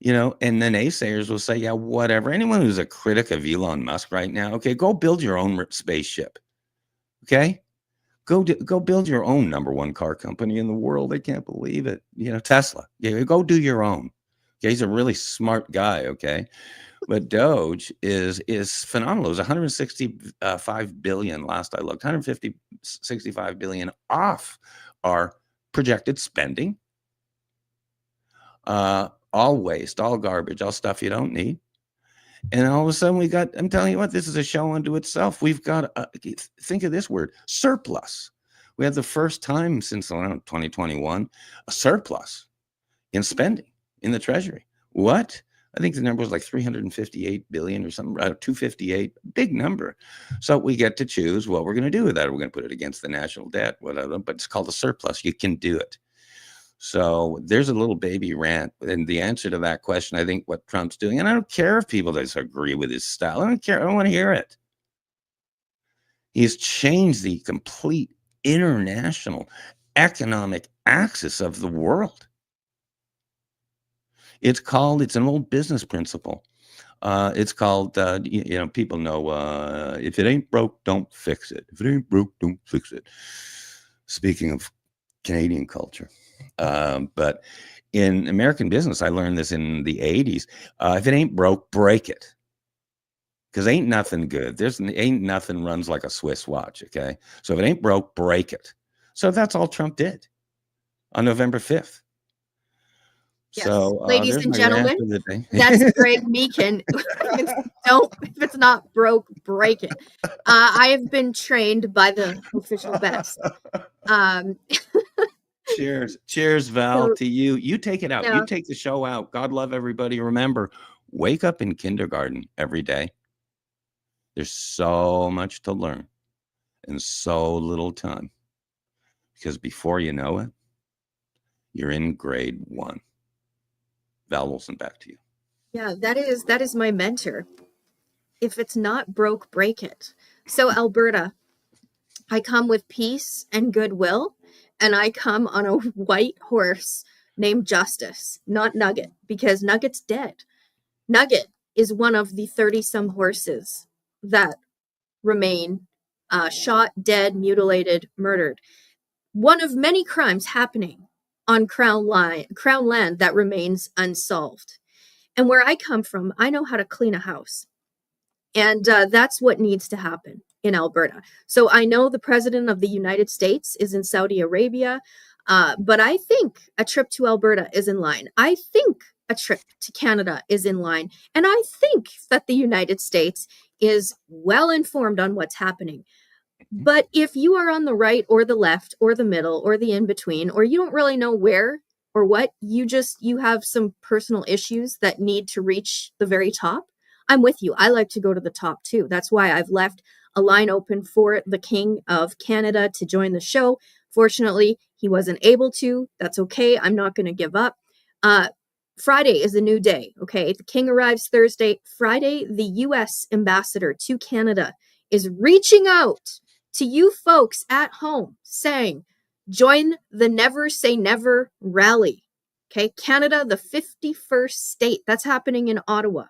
And the naysayers will say, yeah, whatever. Anyone who's a critic of Elon Musk right now, okay, go build your own spaceship. Okay. Go build your own number one car company in the world. I can't believe it. Tesla. Yeah, go do your own. Okay, he's a really smart guy. Okay, but Doge is phenomenal. It was 165 billion last I looked. 65 billion off our projected spending. All waste, all garbage, all stuff you don't need. And all of a sudden I'm telling you what, this is a show unto itself. We've got, think of this word, surplus. We had the first time since around 2021, a surplus in spending in the treasury. What? I think the number was like 358 billion or something, 258, big number. So we get to choose what we're going to do with that. We're going to put it against the national debt, whatever, but it's called a surplus. You can do it. So there's a little baby rant. And the answer to that question, I think what Trump's doing, and I don't care if people disagree with his style. I don't care. I don't want to hear it. He's changed the complete international economic axis of the world. It's an old business principle. It's called, people know, if it ain't broke, don't fix it. If it ain't broke, don't fix it. Speaking of Canadian culture. But in American business, I learned this in the 80s. If it ain't broke, break it. Because ain't nothing good. Ain't nothing runs like a Swiss watch, okay? So if it ain't broke, break it. So that's all Trump did on November 5th. Yes. So, ladies and gentlemen, that's Greg Meekin. If it's not broke, break it. I have been trained by the official best. Cheers, Val, to you. You take it out. Yeah. You take the show out. God love everybody. Remember, wake up in kindergarten every day. There's so much to learn and so little time. Because before you know it, you're in grade 1. Val Wilson, back to you. Yeah, that is my mentor. If it's not broke, break it. So Alberta, I come with peace and goodwill, and I come on a white horse named Justice, not Nugget, because Nugget's dead. Nugget is one of the 30-some horses that remain shot, dead, mutilated, murdered. One of many crimes happening on Crown land that remains unsolved. And where I come from, I know how to clean a house. And that's what needs to happen in Alberta. So I know the president of the United States is in Saudi Arabia, but I think a trip to Alberta is in line. I think a trip to Canada is in line. And I think that the United States is well informed on what's happening. But if you are on the right or the left or the middle or the in-between, or you don't really know where or what, you have some personal issues that need to reach the very top, I'm with you. I like to go to the top too. That's why I've left a line open for the King of Canada to join the show. Fortunately, he wasn't able to. That's okay. I'm not going to give up. Friday is a new day. Okay. The King arrives Thursday. Friday, the U.S. ambassador to Canada is reaching out to you folks at home saying, join the Never Say Never rally. Okay. Canada, the 51st state. That's happening in Ottawa.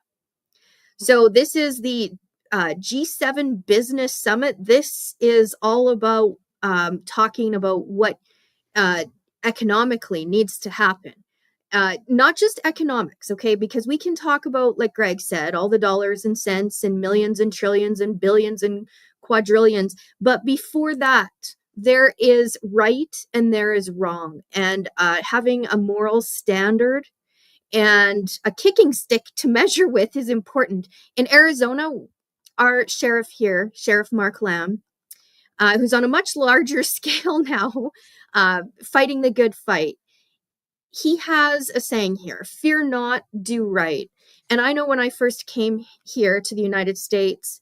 So this is the G7 Business Summit. This is all about talking about what economically needs to happen. Not just economics, okay? Because we can talk about, like Greg said, all the dollars and cents and millions and trillions and billions and quadrillions. But before that, there is right and there is wrong. And having a moral standard and a kicking stick to measure with is important. In Arizona, our sheriff here, Sheriff Mark Lamb, who's on a much larger scale now, fighting the good fight, he has a saying here, fear not, do right. And I know when I first came here to the United States,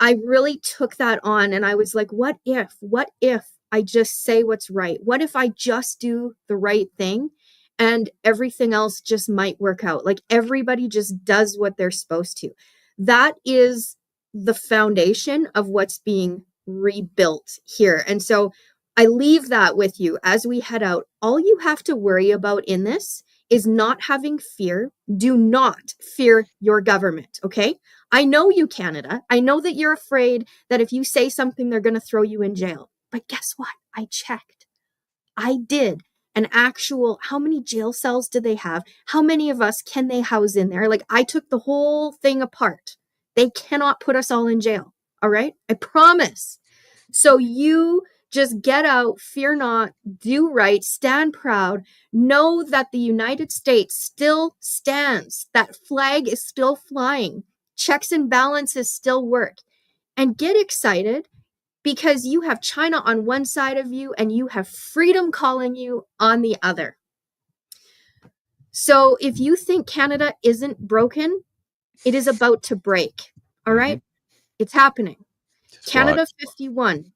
I really took that on and I was like, what if I just say what's right? What if I just do the right thing? And everything else just might work out. Like everybody just does what they're supposed to. That is the foundation of what's being rebuilt here. And so I leave that with you as we head out. All you have to worry about in this is not having fear. Do not fear your government, okay? I know you, Canada. I know that you're afraid that if you say something, they're going to throw you in jail. But guess what? I checked. I did an actual, how many jail cells do they have? How many of us can they house in there? Like, I took the whole thing apart. They cannot put us all in jail, all right? I promise. So you just get out, fear not, do right, stand proud, know that the United States still stands. That flag is still flying. Checks and balances still work. And get excited because you have China on one side of you and you have freedom calling you on the other. So if you think Canada isn't broken, it is about to break. All right? It's happening. Just Canada watch. 51.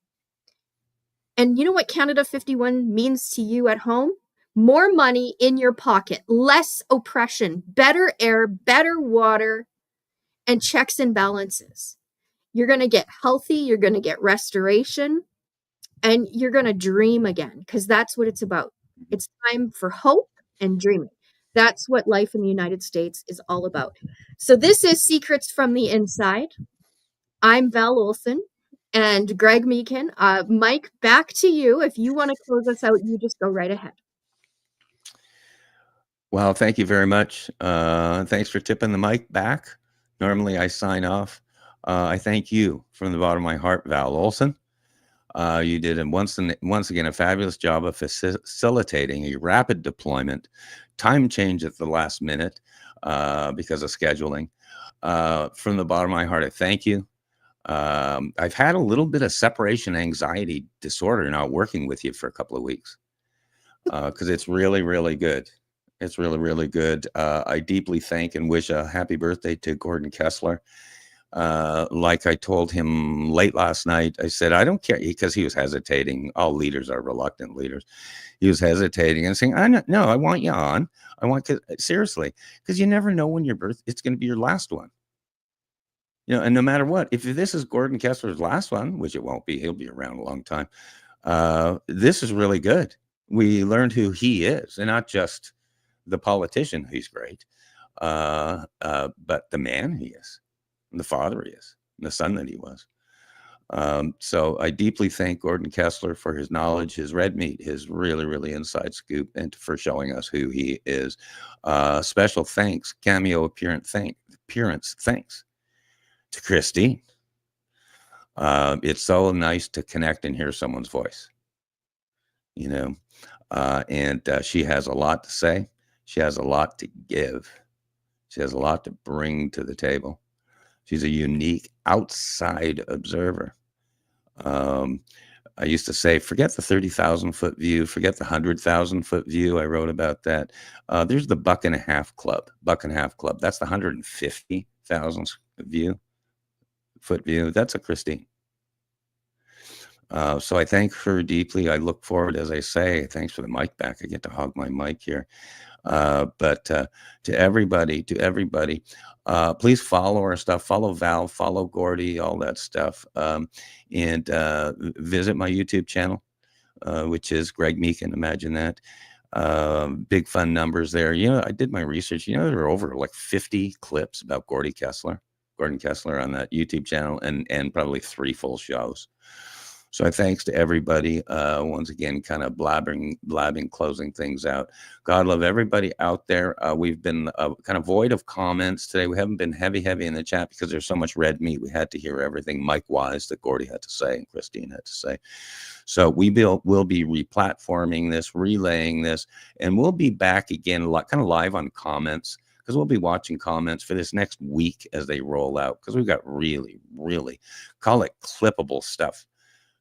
And you know what Canada 51 means to you at home? More money in your pocket, less oppression, better air, better water, and checks and balances. You're going to get healthy, you're going to get restoration, and you're going to dream again, because that's what it's about. It's time for hope and dreaming. That's what life in the United States is all about. So this is Secrets from the Inside. I'm Val Olson and Greg Meekin. Mike, back to you. If you want to close us out, you just go right ahead. Well, thank you very much. Thanks for tipping the mic back. Normally I sign off. I thank you from the bottom of my heart, Val Olson. You did once again a fabulous job of facilitating a rapid deployment, time change at the last minute because of scheduling. From the bottom of my heart, I thank you. I've had a little bit of separation anxiety disorder not working with you for a couple of weeks because it's really, really good. It's really, really good. I deeply thank and wish a happy birthday to Gordon Kessler. Like I told him late last night, I said, I don't care, because he was hesitating. All leaders are reluctant leaders. He was hesitating and saying, no, I want you on. Seriously, because you never know when it's going to be your last one. You know, and no matter what, if this is Gordon Kessler's last one, which it won't be, he'll be around a long time. This is really good. We learned who he is, and not just the politician who's great, but the man he is, and the father he is, and the son that he was. So I deeply thank Gordon Kessler for his knowledge, his red meat, his really, really inside scoop, and for showing us who he is. Special thanks, cameo appearance thanks to Christine. It's so nice to connect and hear someone's voice, you know, and she has a lot to say. She has a lot to give. She has a lot to bring to the table. She's a unique outside observer. I used to say, forget the 30,000 foot view, forget the 100,000 foot view. I wrote about that. There's the Buck and a Half Club. That's the 150,000 foot view. That's a Christine. So I thank her deeply. I look forward, as I say, thanks for the mic back. I get to hog my mic here. But to everybody, please follow our stuff. Follow Val, follow Gordie, all that stuff. And visit my YouTube channel, which is Greg Meekin. Imagine that. Big fun numbers there. You know, I did my research. You know, there are over like 50 clips about Gordon Kessler on that YouTube channel, and probably 3 full shows. So thanks to everybody. Once again, kind of blabbing, closing things out. God love everybody out there. We've been kind of void of comments today. We haven't been heavy in the chat because there's so much red meat. We had to hear everything Mike-wise that Gordie had to say and Christine had to say. So we'll be replatforming this, relaying this, and we'll be back again kind of live on comments, because we'll be watching comments for this next week as they roll out, because we've got really, really, call it clippable stuff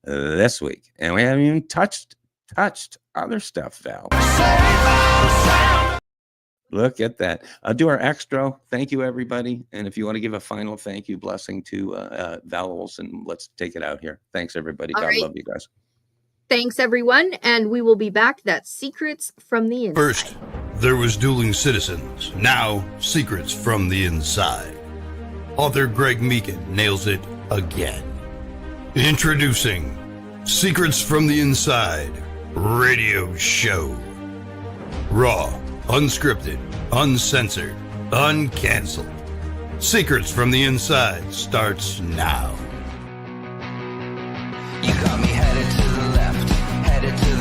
this week, and we haven't even touched other stuff, Val. Look at that. I'll do our extra. Thank you, everybody. And if you want to give a final thank you blessing to Val Olson, let's take it out here. Thanks, everybody. God love you guys. Thanks, everyone, and we will be back. That's Secrets from the Inside. First, there was Dueling Citizens. Now, Secrets from the Inside. Author Greg Meekin nails it again. Introducing Secrets from the Inside Radio Show. Raw, Unscripted, uncensored, uncanceled. Secrets from the Inside starts now. You got me headed to the left, headed to the